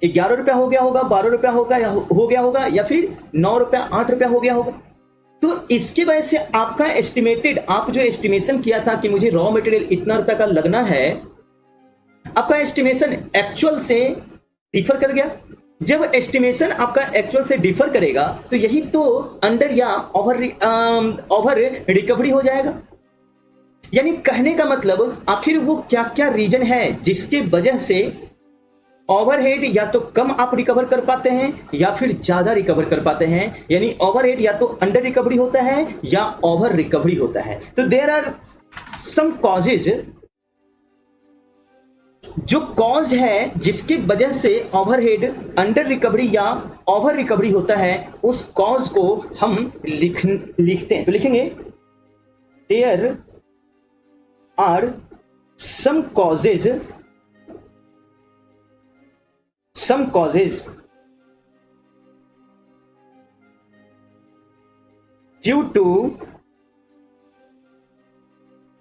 11 रुपया हो गया होगा, 12 रुपया होगा या फिर 9 रुपया 8 रुपया हो गया होगा। तो इसकी वजह से आपका एस्टिमेटेड, आप जो एस्टिमेशन किया था कि मुझे रॉ मटेरियल इतना रुपया का लगना है, आपका एस्टिमेशन एक्चुअल से डिफर कर गया। जब एस्टिमेशन आपका एक्चुअल से डिफर करेगा तो यही तो अंडर या ओवर रिकवरी हो जाएगा। यानी कहने का मतलब आखिर वो क्या क्या रीजन है जिसके वजह से ओवरहेड या तो कम आप रिकवर कर पाते हैं या फिर ज्यादा रिकवर कर पाते हैं। यानी ओवरहेड या तो अंडर रिकवरी होता है या ओवर रिकवरी होता है। तो देयर आर सम कॉजेज, जो कॉज है जिसकी वजह से ओवरहेड अंडर रिकवरी या ओवर रिकवरी होता है, उस कॉज को हम लिखते हैं। तो लिखेंगे there are some causes due to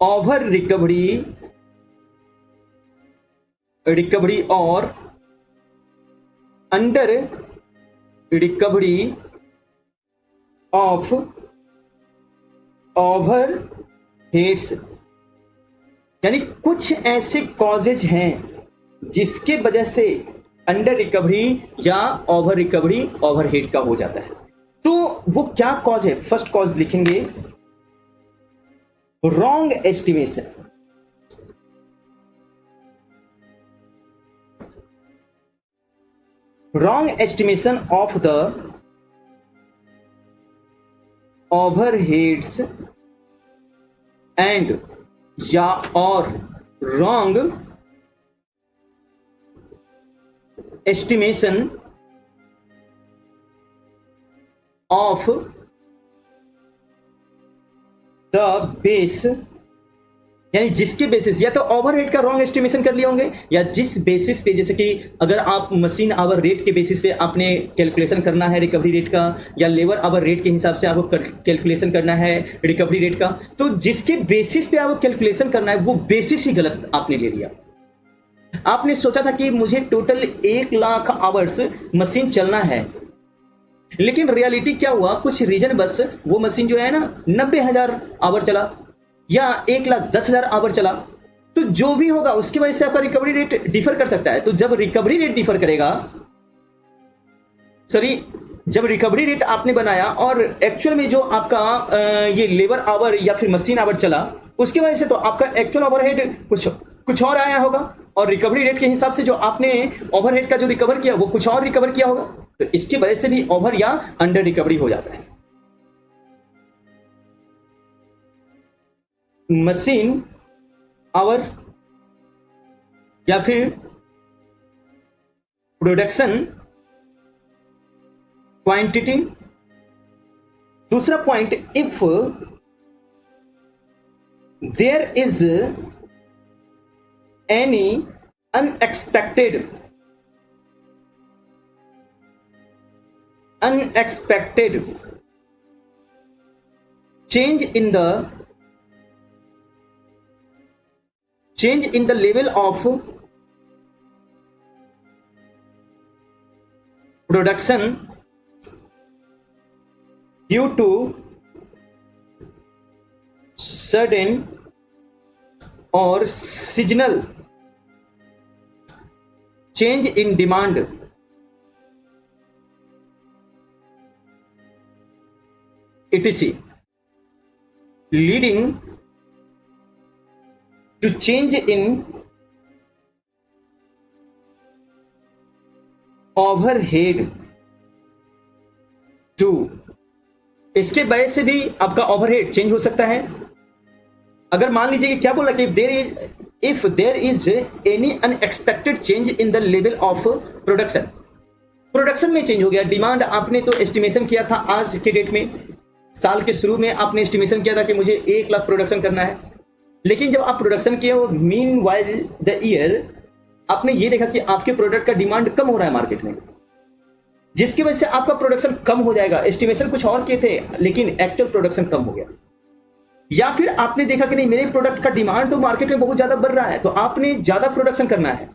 over recovery or under recovery of overheads। यानी कुछ ऐसे कॉजेज हैं जिसके वजह से अंडर रिकवरी या ओवर रिकवरी ओवरहेड का हो जाता है। तो वो क्या कॉज है? फर्स्ट कॉज लिखेंगे wrong estimation. Wrong estimation of the overheads and या और wrong estimation of the base. यानी जिसके बेसिस, या तो ओवरहेड का रॉन्ग एस्टिमेशन कर लिए होंगे या जिस बेसिस पे, जैसे कि अगर आप मशीन आवर रेट के बेसिस पे आपने कैलकुलेशन करना है रिकवरी रेट का, या लेबर आवर रेट के हिसाब से आपको कैलकुलेशन करना है रिकवरी रेट का, तो जिसके बेसिस पे आपको कैलकुलेशन करना है वो बेसिस ही गलत आपने ले लिया। आपने सोचा था कि मुझे टोटल 1 लाख आवर्स मशीन चलना है, लेकिन रियलिटी क्या हुआ, कुछ रीजन बस वो मशीन जो है ना 90,000 आवर चला या 1,10,000 आवर चला। तो जो भी होगा उसकी वजह से आपका रिकवरी रेट डिफर कर सकता है। तो जब रिकवरी रेट डिफर करेगा, जब रिकवरी रेट आपने बनाया और एक्चुअल में जो आपका ये लेबर आवर या फिर मशीन आवर चला, उसकी वजह से तो आपका एक्चुअल ओवरहेड कुछ और आया होगा, और रिकवरी रेट के हिसाब से जो आपने ओवरहेड का जो रिकवर किया वो कुछ और रिकवर किया होगा। तो इसकी वजह से भी ओवर या अंडर रिकवरी हो जाता है। मशीन आवर या फिर प्रोडक्शन क्वांटिटी। दूसरा point, if there is any unexpected change in the level of production due to sudden or seasonal change in demand, etc., leading to change in overhead too. इसके वजह से भी आपका overhead change हो सकता है। अगर मान लीजिए कि क्या बोला कि if there is any unexpected change in the level of production, production में चेंज हो गया, डिमांड आपने तो एस्टिमेशन किया था आज के डेट में, साल के शुरू में आपने एस्टिमेशन किया था कि मुझे 1 लाख प्रोडक्शन करना है, लेकिन जब आप प्रोडक्शन किए हो मीन वाइल द ईयर आपने ये देखा कि आपके प्रोडक्ट का डिमांड कम हो रहा है मार्केट में, जिसकी वजह से आपका प्रोडक्शन कम हो जाएगा। एस्टिमेशन कुछ और किए थे लेकिन एक्चुअल प्रोडक्शन कम हो गया। या फिर आपने देखा कि नहीं, मेरे प्रोडक्ट का डिमांड तो मार्केट में बहुत ज्यादा बढ़ रहा है, तो आपने ज्यादा प्रोडक्शन करना है।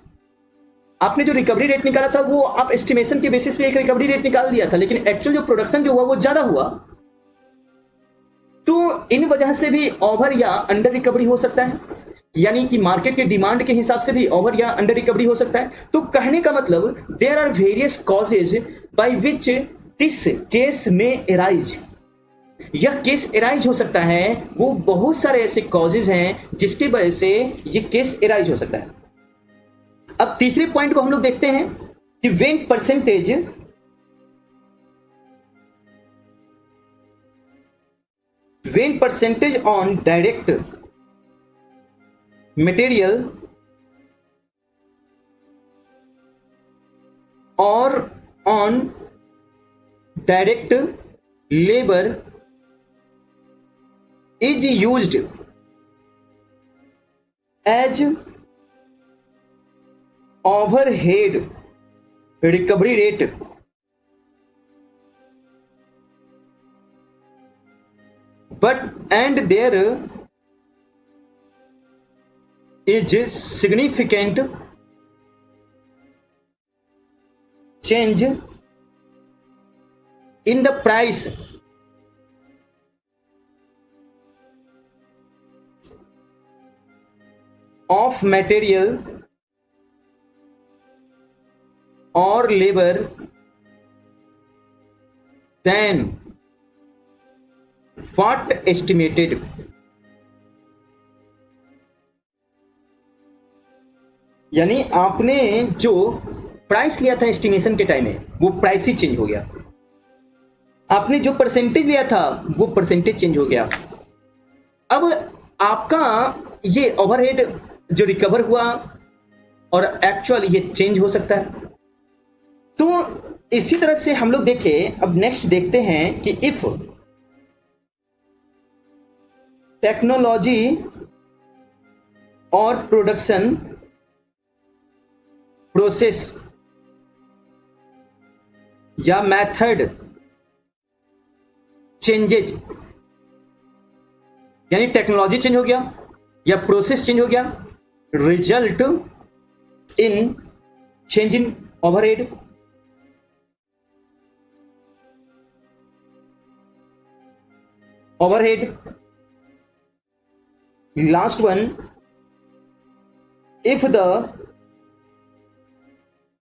आपने जो रिकवरी रेट निकाला था वो आप एस्टिमेशन के बेसिस पे एक रिकवरी रेट निकाल दिया था, लेकिन एक्चुअल जो प्रोडक्शन जो हुआ वो ज्यादा हुआ। तो इन वजह से भी ओवर या अंडर रिकवरी हो सकता है, यानी कि मार्केट के डिमांड के हिसाब से भी ओवर या अंडर रिकवरी हो सकता है। तो कहने का मतलब there are various causes by which this case में एराइज, यह केस एराइज हो सकता है। वो बहुत सारे ऐसे कॉजेज हैं जिसकी वजह से यह केस एराइज हो सकता है। अब तीसरे पॉइंट को हम लोग देखते हैं कि when percentage on direct material और on direct labour is used as overhead recovery rate, but and there is significant change in the price of material or labor than what estimated। यानी आपने जो प्राइस लिया था estimation के time में वो price ही change हो गया, आपने जो परसेंटेज लिया था वो परसेंटेज चेंज हो गया। अब आपका ये ओवरहेड जो रिकवर हुआ और एक्चुअल ये चेंज हो सकता है। तो इसी तरह से हम लोग देखें, अब नेक्स्ट देखते हैं कि इफ टेक्नोलॉजी और प्रोडक्शन प्रोसेस या मेथड चेंजेज, यानी टेक्नोलॉजी चेंज हो गया या प्रोसेस चेंज हो गया, result in change in overhead. Overhead last one, if the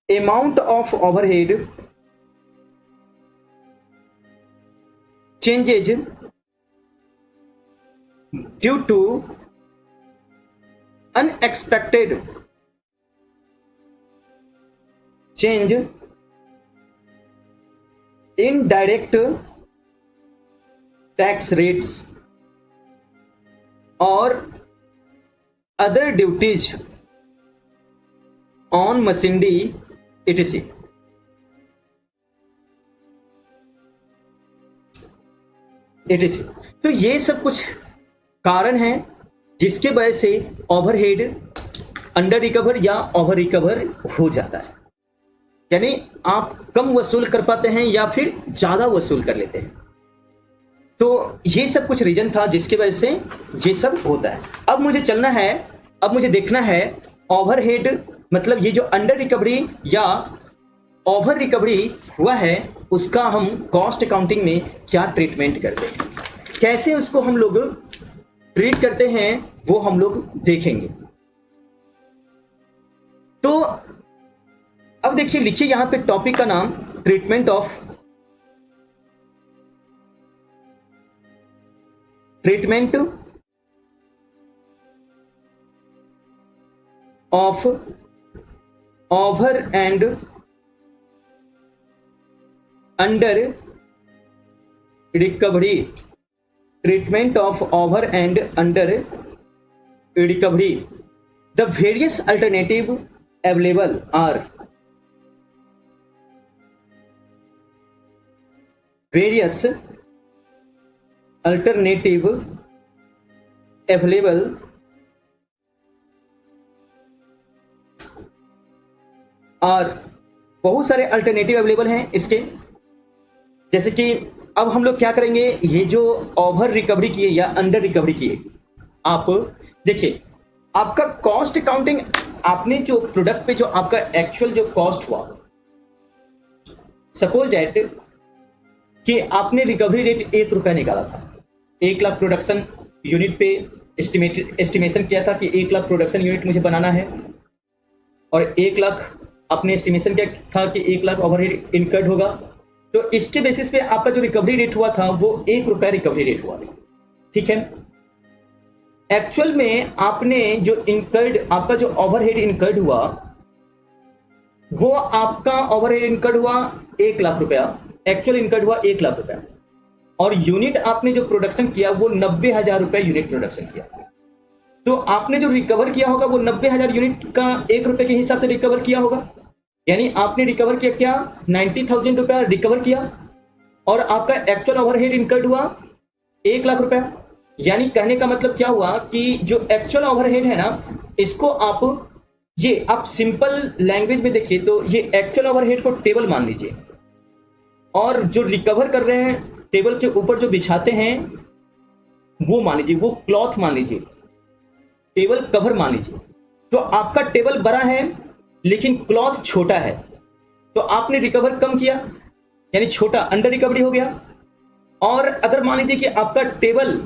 amount of overhead changes due to unexpected change in direct tax rates or other duties on machinery etc। तो ये सब कुछ कारण हैं जिसके वजह से ओवरहेड अंडर रिकवर या ओवर रिकवर हो जाता है, यानी आप कम वसूल कर पाते हैं या फिर ज्यादा वसूल कर लेते हैं। तो ये सब कुछ रीजन था जिसकी वजह से ये सब होता है। अब मुझे चलना है, अब मुझे देखना है ओवरहेड मतलब ये जो अंडर रिकवरी या ओवर रिकवरी हुआ है उसका हम कॉस्ट अकाउंटिंग में क्या ट्रीटमेंट करते हैं, कैसे उसको हम लोग ट्रीट करते हैं वो हम लोग देखेंगे। तो अब देखिए, लिखिए यहां पे टॉपिक का नाम treatment of over and under recovery, treatment of over and under recovery. The the various alternative available are various alternative available और बहुत सारे अल्टरनेटिव अवेलेबल हैं इसके। जैसे कि अब हम लोग क्या करेंगे, ये जो ओवर रिकवरी किए या अंडर रिकवरी किए, आप देखिए आपका कॉस्ट अकाउंटिंग, आपने जो प्रोडक्ट पे जो आपका एक्चुअल जो कॉस्ट हुआ, सपोज दैट कि आपने रिकवरी रेट 1 रुपया निकाला था, 1 लाख प्रोडक्शन यूनिट पे एस्टिमेशन किया था कि 1 लाख प्रोडक्शन यूनिट मुझे बनाना है, और 1 लाख आपने एस्टिमेशन किया था कि 1 लाख ओवरहेड इनकर्ड होगा। तो इसके बेसिस पे आपका जो रिकवरी रेट हुआ था वो 1 रुपया रिकवरी रेट हुआ, ठीक है। एक्चुअल में आपने जो इनकर्ड, आपका जो ओवरहेड इनकर्ड हुआ वो आपका ओवरहेड इनकर्ड हुआ 1 लाख रुपया, एक्चुअल इनकर्ड हुआ 1 लाख रुपया, और यूनिट आपने जो प्रोडक्शन किया वो 90,000 रुपया यूनिट प्रोडक्शन किया। तो आपने जो रिकवर किया होगा वो 90,000 यूनिट का 1 रुपये के हिसाब से रिकवर किया होगा, यानी आपने रिकवर किया क्या, 90,000 रुपया रिकवर किया, और आपका एक्चुअल ओवरहेड इनकर्ड हुआ 1 लाख रुपया। यानी कहने का मतलब क्या हुआ कि जो एक्चुअल ओवरहेड है ना, इसको आप सिंपल लैंग्वेज में देखिए तो ये एक्चुअल ओवरहेड को टेबल मान लीजिए, और जो रिकवर कर रहे हैं टेबल के ऊपर जो बिछाते हैं वो मान लीजिए, वो क्लॉथ मान लीजिए, टेबल कवर मान लीजिए। तो आपका टेबल बड़ा है लेकिन क्लॉथ छोटा है, तो आपने रिकवर कम किया, यानी छोटा, अंडर रिकवरी हो गया। और अगर मान लीजिए कि आपका टेबल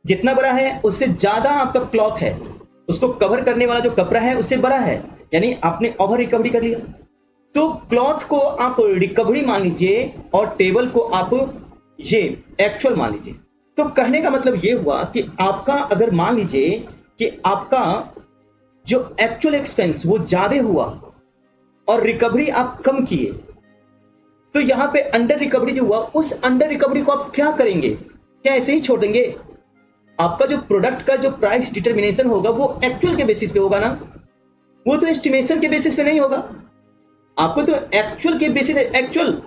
जितना बड़ा है उससे ज्यादा आपका क्लॉथ है, उसको कवर करने वाला जो कपड़ा है उससे बड़ा है, यानी आपने ओवर रिकवरी कर लिया। तो क्लॉथ को आप रिकवरी मान लीजिए और टेबल को आप ये एक्चुअल मान लीजिए। तो कहने का मतलब ये हुआ कि आपका, अगर मान लीजिए कि आपका जो एक्चुअल एक्सपेंस वो ज्यादा हुआ और रिकवरी आप कम किए, तो यहां पे अंडर रिकवरी जो हुआ, उस अंडर रिकवरी को आप क्या करेंगे, क्या ऐसे ही छोड़ देंगे? आपका जो प्रोडक्ट का जो प्राइस डिटर्मिनेशन होगा वो एक्चुअल के बेसिस पे होगा ना, वो तो एस्टिमेशन के बेसिस पे नहीं होगा। आपको तो एक्चुअल के बेसिस, एक्चुअल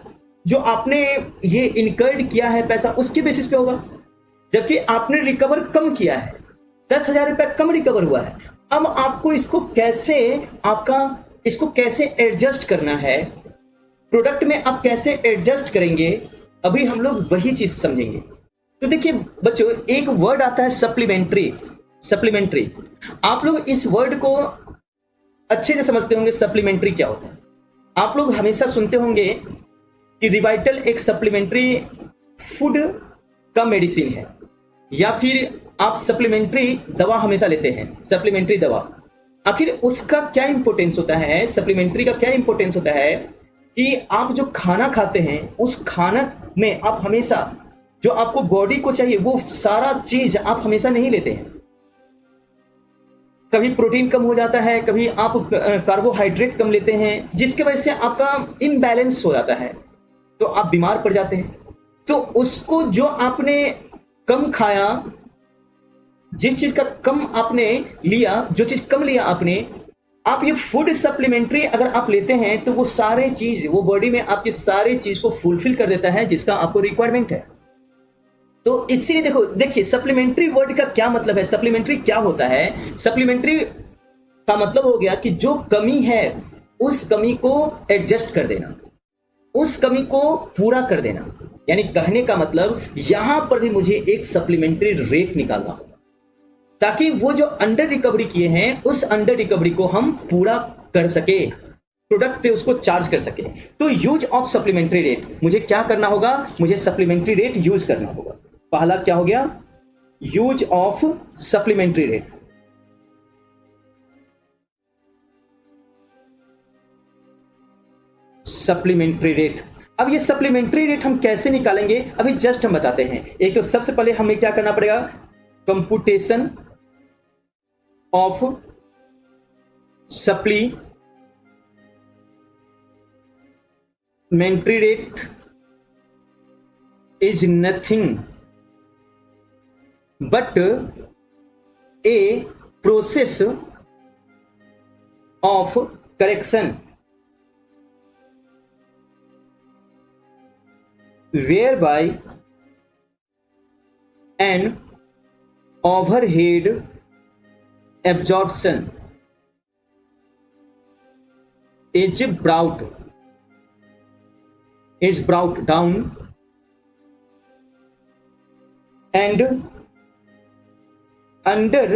जो आपने ये इनकर्ड किया है पैसा उसके बेसिस पे होगा, जबकि आपने रिकवर कम किया है, 10,000 रुपया कम रिकवर हुआ है। अब आपको इसको कैसे एडजस्ट करना है, प्रोडक्ट में आप कैसे एडजस्ट करेंगे, अभी हम लोग वही चीज समझेंगे। तो देखिए बच्चों, एक वर्ड आता है सप्लीमेंट्री। सप्लीमेंट्री, आप लोग इस वर्ड को अच्छे से समझते होंगे। सप्लीमेंट्री क्या होता है? आप लोग हमेशा सुनते होंगे कि रिवाइटल एक सप्लीमेंट्री फूड का मेडिसिन है, या फिर आप सप्लीमेंट्री दवा हमेशा लेते हैं, सप्लीमेंट्री दवा। आखिर उसका क्या इंपॉर्टेंस होता है, सप्लीमेंट्री का क्या इंपॉर्टेंस होता है कि आप जो खाना खाते हैं उस खाना में आप हमेशा जो आपको बॉडी को चाहिए वो सारा चीज आप हमेशा नहीं लेते हैं। कभी प्रोटीन कम हो जाता है, कभी आप कार्बोहाइड्रेट कम लेते हैं, जिसकी वजह से आपका इम्बैलेंस हो जाता है, तो आप बीमार पड़ जाते हैं। तो उसको जो आपने कम खाया, जिस चीज का कम आपने लिया, जो चीज कम लिया आपने, आप ये फूड सप्लीमेंट्री अगर आप लेते हैं तो वो सारे चीज, वो बॉडी में आपकी सारी चीज को फुलफिल कर देता है जिसका आपको रिक्वायरमेंट है। तो इसीलिए देखिए सप्लीमेंट्री वर्ड का क्या मतलब है, सप्लीमेंट्री क्या होता है? सप्लीमेंट्री का मतलब हो गया कि जो कमी है उस कमी को एडजस्ट कर देना, उस कमी को पूरा कर देना। यानी कहने का मतलब यहां पर भी मुझे एक सप्लीमेंट्री रेट निकालना होगा, ताकि वो जो अंडर रिकवरी किए हैं उस अंडर रिकवरी को हम पूरा कर सके, प्रोडक्ट पे उसको चार्ज कर सके। तो यूज ऑफ सप्लीमेंट्री रेट, मुझे क्या करना होगा? मुझे सप्लीमेंट्री रेट यूज करना होगा। पहला क्या हो गया? Use of supplementary rate. Supplementary rate, अब ये सप्लीमेंट्री रेट हम कैसे निकालेंगे अभी जस्ट हम बताते हैं। एक तो सबसे पहले हमें क्या करना पड़ेगा? Computation of supplementary rate is nothing but a process of correction whereby an overhead absorption is brought down and under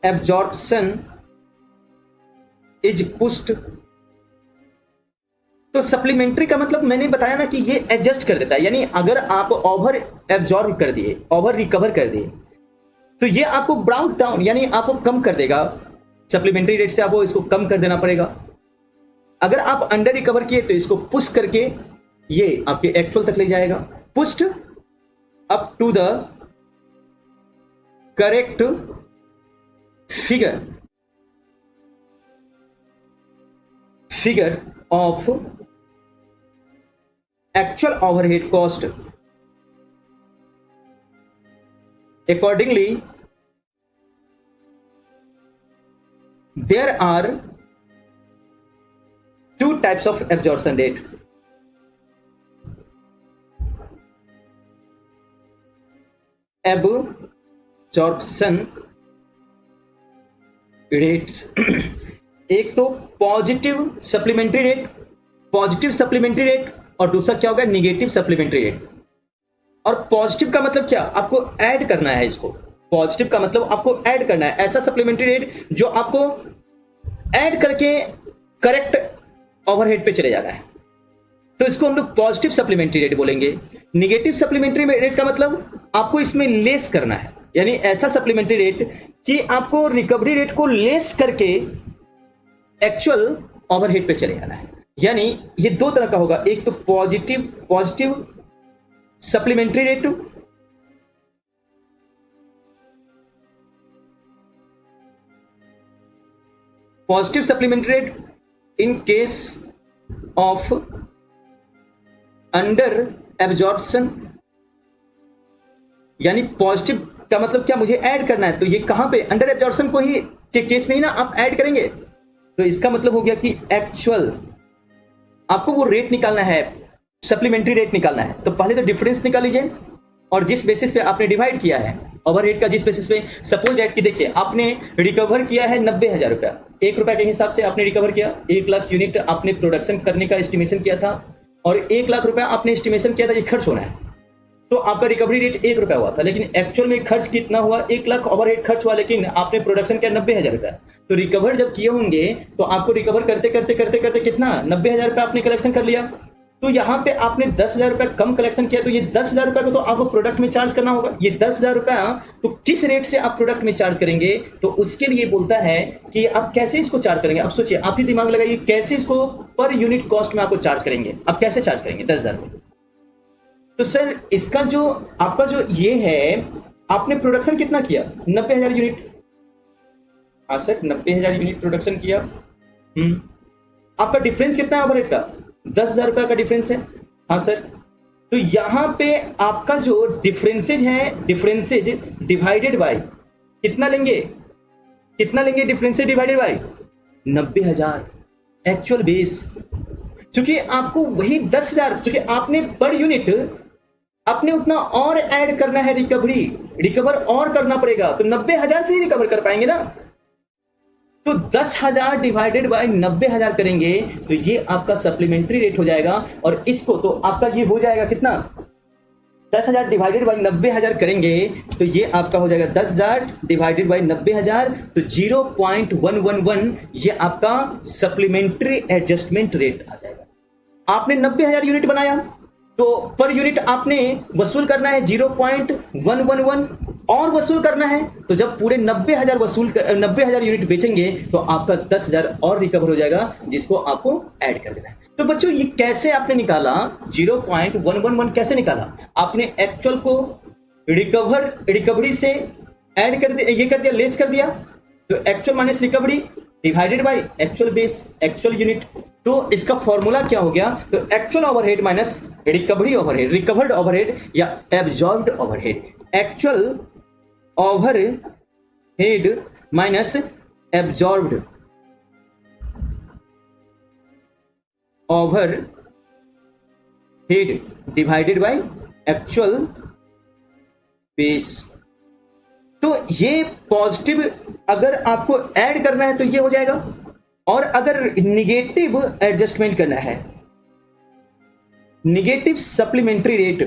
absorption is pushed। तो सप्लीमेंट्री का मतलब मैंने बताया ना कि ये एडजस्ट कर देता है, यानी अगर आप ओवर एब्जॉर्ब कर दिए, ओवर रिकवर कर दिए, तो ये आपको ब्राउट डाउन यानी आपको कम कर देगा। सप्लीमेंट्री रेट से आपको इसको कम कर देना पड़ेगा। अगर आप अंडर रिकवर किए तो इसको पुश करके ये आपके एक्चुअल तक ले जाएगा। Pushed up to the correct figure of actual overhead cost। Accordingly, there are two types of absorption rate। absorption rates एक तो पॉजिटिव सप्लीमेंट्री रेट और दूसरा क्या होगा, निगेटिव सप्लीमेंट्री रेट। और पॉजिटिव का मतलब क्या, आपको ऐड करना है इसको। पॉजिटिव का मतलब आपको ऐड करना है ऐसा सप्लीमेंट्री रेट जो आपको ऐड करके करेक्ट ओवरहेड पे चले जाना है, तो इसको हम लोग पॉजिटिव सप्लीमेंट्री रेट बोलेंगे। निगेटिव सप्लीमेंट्री रेट का मतलब आपको इसमें लेस करना है, यानी ऐसा सप्लीमेंट्री रेट कि आपको रिकवरी रेट को लेस करके एक्चुअल ओवरहेड पे चले जाना है। यानी ये दो तरह का होगा, एक तो positive supplementary rate in case of under absorption. यानी पॉजिटिव का मतलब क्या, मुझे ऐड करना है, तो ये कहां पे, अंडर एब्जॉर्प्शन को ही के केस में ही ना आप ऐड करेंगे। तो इसका मतलब हो गया कि एक्चुअल आपको वो रेट निकालना है, सप्लीमेंट्री रेट निकालना है। तो पहले तो डिफरेंस निकाल लीजिए और जिस बेसिस पे आपने डिवाइड किया है ओवरहेड का, जिस बेसिस पे सपोज दैट कि देखिए आपने रिकवर किया है 90,000 रुपया, ₹1 के हिसाब से आपने रिकवर किया। 1 लाख यूनिट आपने प्रोडक्शन करने का एस्टिमेशन किया था और 1 लाख रुपया आपने एस्टिमेशन किया था ये खर्च होना है, तो आपका रिकवरी रेट ₹1 हुआ था, लेकिन एक्चुअल में खर्च कितना हुआ, 1 लाख ओवरहेड खर्च हुआ, लेकिन आपने प्रोडक्शन किया 90,000 रुपया। तो रिकवर जब किए होंगे तो आपको रिकवर करते करते कितना, 90,000 रुपया आपने कलेक्शन कर लिया। तो यहाँ पे आपने 10,000 रुपया कम कलेक्शन किया, तो ये 10,000 रुपया को तो आपको प्रोडक्ट में चार्ज करना होगा। ये 10,000 रुपया तो किस रेट से आप प्रोडक्ट में चार्ज करेंगे, तो उसके लिए बोलता है कि आप कैसे इसको चार्ज करेंगे। आप सोचिए, आप ही दिमाग लगाइए, कैसे इसको पर यूनिट कॉस्ट में आपको चार्ज करेंगे, आप कैसे चार्ज करेंगे 10,000 रुपये। तो सर इसका जो आपका जो ये है, आपने प्रोडक्शन कितना किया, 90,000 यूनिट। हाँ सर, 90,000 यूनिट प्रोडक्शन किया। आपका डिफरेंस कितना है ओवरहेड का, 10,000 रुपया का डिफरेंस है। हाँ सर, तो यहां पे आपका जो डिफरेंसेज है, डिफरेंसेज डिवाइडेड बाय कितना लेंगे, differences divided by 90,000 actual base. क्योंकि आपको वही 10,000, क्योंकि आपने पर यूनिट आपने उतना और ऐड करना है, रिकवर और करना पड़ेगा, तो 90,000 से ही रिकवर कर पाएंगे ना। तो 10,000 डिवाइडेड बाय 90,000 करेंगे तो ये आपका सप्लीमेंट्री रेट हो जाएगा। और इसको तो आपका ये हो जाएगा कितना, 10,000 डिवाइडेड बाय 90,000 करेंगे तो ये आपका हो जाएगा 10,000 डिवाइडेड बाय 90,000, तो 0.111 ये आपका सप्लीमेंट्री एडजस्टमेंट रेट आ जाएगा। आपने 90,000 यूनिट बनाया तो पर यूनिट आपने वसूल करना है 0.111 और वसूल करना है। तो जब पूरे 90,000 यूनिट बेचेंगे तो आपका 10,000 और रिकवर हो जाएगा, जिसको आपको ऐड कर देना है। तो बच्चों ये कैसे आपने निकाला, 0.111 कैसे निकाला, आपने एक्चुअल को रिकवरी से ऐड कर दिया, ये कर दिया, लेस कर दिया, तो actual minus recovery divided by actual base, actual unit. तो इसका फॉर्मूला क्या हो गया, तो actual overhead minus recovered overhead या absorbed overhead. Actual overhead minus absorbed overhead divided by actual base. तो ये पॉजिटिव अगर आपको ऐड करना है तो ये हो जाएगा, और अगर निगेटिव एडजस्टमेंट करना है, निगेटिव सप्लीमेंट्री रेट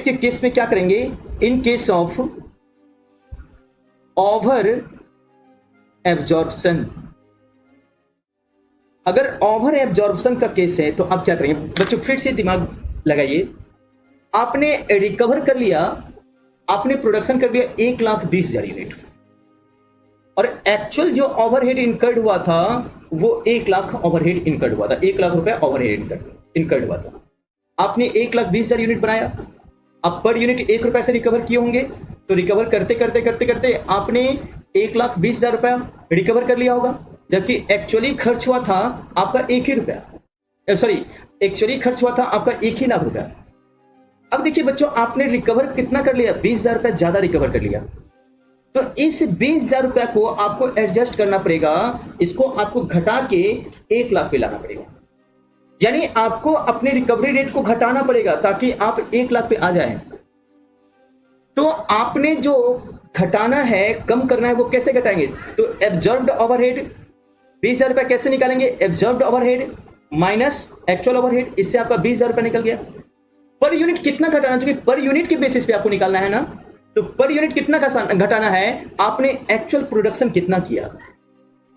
के केस में क्या करेंगे, in case of over absorption, अगर ओवर एब्जॉर्प्शन का केस है तो आप क्या करेंगे बच्चों, फिर से दिमाग लगाइए। आपने रिकवर कर लिया, आपने प्रोडक्शन कर लिया 1,20,000 यूनिट, और एक्चुअल जो ओवरहेड इनकर्ड हुआ था वो 1 लाख ओवरहेड इनकर्ड हुआ था, 1 लाख रुपए ओवरहेड इनकर्ड हुआ था। आपने 1,20,000 यूनिट बनाया, आप पर यूनिट 1 रुपए से रिकवर किए होंगे, तो रिकवर करते करते करते करते आपने 1,20,000 रुपया रिकवर कर लिया होगा, जबकि एक्चुअली खर्च हुआ था आपका 1 ही रुपया, सॉरी एक्चुअली खर्च हुआ था आपका 1 ही लाख रुपया। अब देखिए बच्चों, आपने रिकवर कितना कर लिया, 20,000 रुपया ज्यादा रिकवर कर लिया, तो इस 20,000 रुपया को आपको एडजस्ट करना पड़ेगा, इसको आपको घटा के 1 लाख पे लाना पड़ेगा, यानी आपको अपने रिकवरी रेट को घटाना पड़ेगा ताकि आप 1 लाख पे आ जाएं। तो आपने जो घटाना है, कम करना है, वो कैसे घटाएंगे, तो एब्जॉर्ब्ड ओवरहेड 20,000 रुपया कैसे निकालेंगे, absorbed overhead minus actual overhead, इससे आपका 20,000 रुपया निकल गया। पर यूनिट कितना घटाना, क्योंकि पर यूनिट के बेसिस पे आपको निकालना है ना, तो पर यूनिट कितना घटाना है, आपने एक्चुअल प्रोडक्शन कितना किया,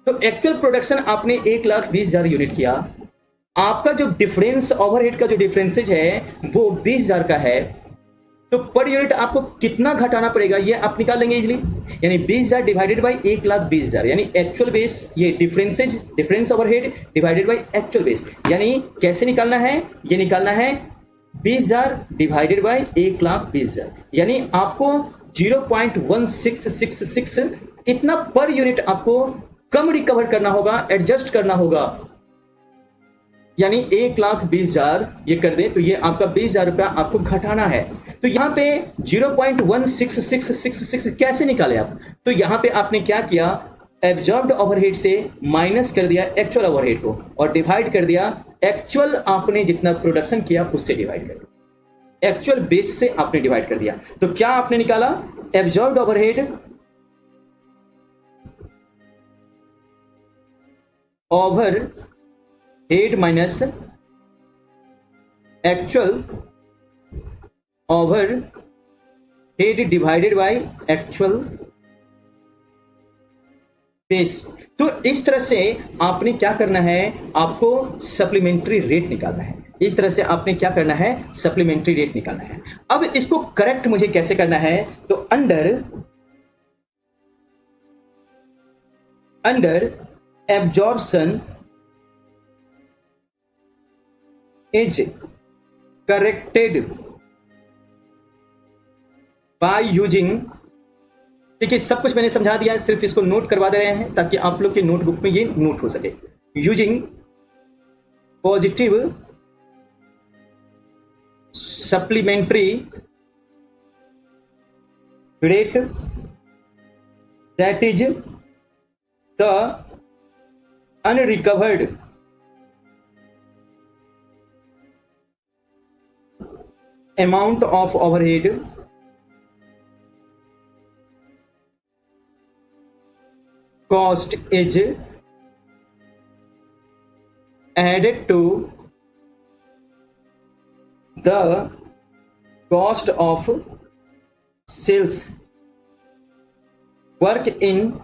तो एक्चुअल प्रोडक्शन आपने 1,20,000 यूनिट किया, आपका जो डिफरेंस ओवरहेड का जो डिफरेंसेज है वो 20,000 का है, तो पर यूनिट आपको कितना घटाना पड़ेगा ये आप निकाल लेंगे इजीली, यानी 20,000 डिवाइडेड बाई 1,20,000, यानी एक्चुअल बेस, ये differences difference overhead divided by actual base, यानी कैसे निकालना है, ये निकालना है 20,000 डिवाइडेड बाई 1,20,000, यानी आपको 0.1666 इतना पर यूनिट आपको कम रिकवर करना होगा, एडजस्ट करना होगा, यानी 1,20,000 ये कर दें तो ये आपका 20,000 रुपया आपको घटाना है। तो यहां पे 0.16666 कैसे निकाले आप, तो यहां पे आपने क्या किया, एब्जॉर्ब्ड ओवरहेड से माइनस कर दिया एक्चुअल ओवरहेड को, और डिवाइड कर दिया एक्चुअल आपने जितना प्रोडक्शन किया उससे डिवाइड कर दिया, एक्चुअल बेस से आपने डिवाइड कर दिया। तो क्या आपने निकाला, absorbed overhead over head minus actual over head divided by actual base. तो इस तरह से आपने क्या करना है, आपको सप्लीमेंट्री रेट निकालना है, इस तरह से आपने क्या करना है, सप्लीमेंट्री रेट निकालना है। अब इसको करेक्ट मुझे कैसे करना है, तो under absorption is corrected by using, देखिए सब कुछ मैंने समझा दिया है, सिर्फ इसको नोट करवा दे रहे हैं ताकि आप लोग के नोटबुक में ये नोट हो सके। Using positive supplementary rate that is the unrecovered amount of overhead cost is added to the cost of sales work in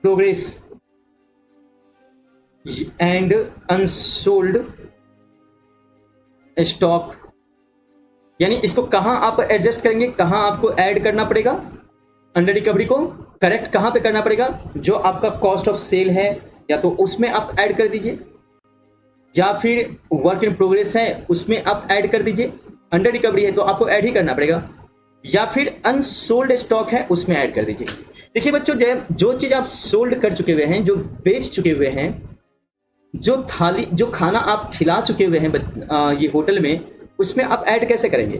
progress and unsold stock, यानी इसको कहां आप एडजस्ट करेंगे, कहां आपको ऐड करना पड़ेगा, अंडर रिकवरी को करेक्ट कहां पे करना पड़ेगा, जो आपका कॉस्ट ऑफ सेल है या तो उसमें आप ऐड कर दीजिए, या फिर वर्क इन प्रोग्रेस है उसमें आप ऐड कर दीजिए, अंडर रिकवरी है तो आपको ऐड ही करना पड़ेगा, या फिर अनसोल्ड स्टॉक है उसमें ऐड कर दीजिए। देखिए बच्चों, जो चीज आप सोल्ड कर चुके हुए हैं, जो बेच चुके हुए हैं, जो खाना आप खिला चुके हुए हैं ये होटल में, उसमें आप ऐड कैसे करेंगे,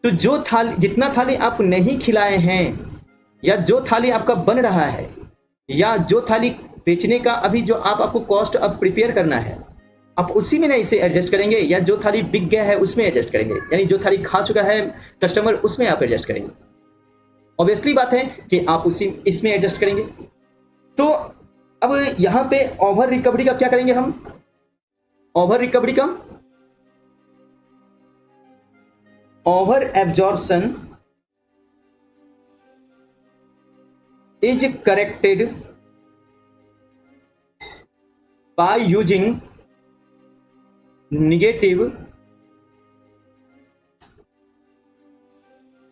तो जो थाली जितना थाली आप नहीं खिलाए हैं या जो थाली आपका बन रहा है, या जो थाली बेचने का अभी जो आपको कॉस्ट अब प्रिपेयर करना है, आप उसी में ना इसे एडजस्ट करेंगे, या जो थाली बिक गया है उसमें एडजस्ट करेंगे, यानी जो थाली खा चुका है कस्टमर उसमें आप एडजस्ट करेंगे। ऑब्वियसली बात है कि आप उसी इसमें एडजस्ट करेंगे। तो अब यहां पे ओवर रिकवरी का क्या करेंगे हम? ओवर रिकवरी का over absorption is corrected by using negative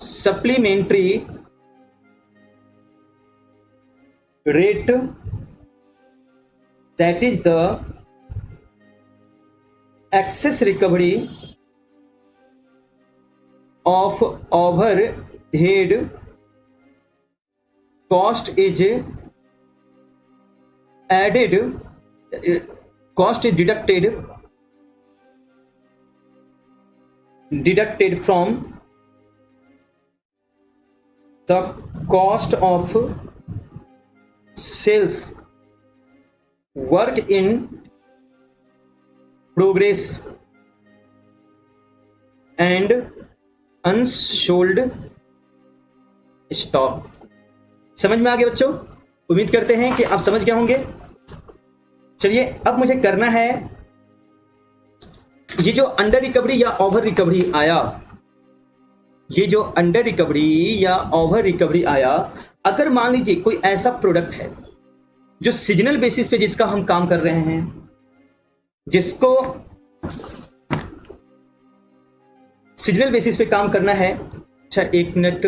supplementary rate, that is the excess recovery of overhead cost is added, cost is deducted from the cost of sales, work in progress and unsold stock। समझ में आ गया बच्चों? उम्मीद करते हैं कि आप समझ गए होंगे। चलिए अब मुझे करना है, ये जो अंडर रिकवरी या ओवर रिकवरी आया, ये जो अंडर रिकवरी या ओवर रिकवरी आया, अगर मान लीजिए कोई ऐसा प्रोडक्ट है जो सीजनल बेसिस पे जिसका हम काम कर रहे हैं, जिसको सीजनल बेसिस पे काम करना है। अच्छा एक मिनट,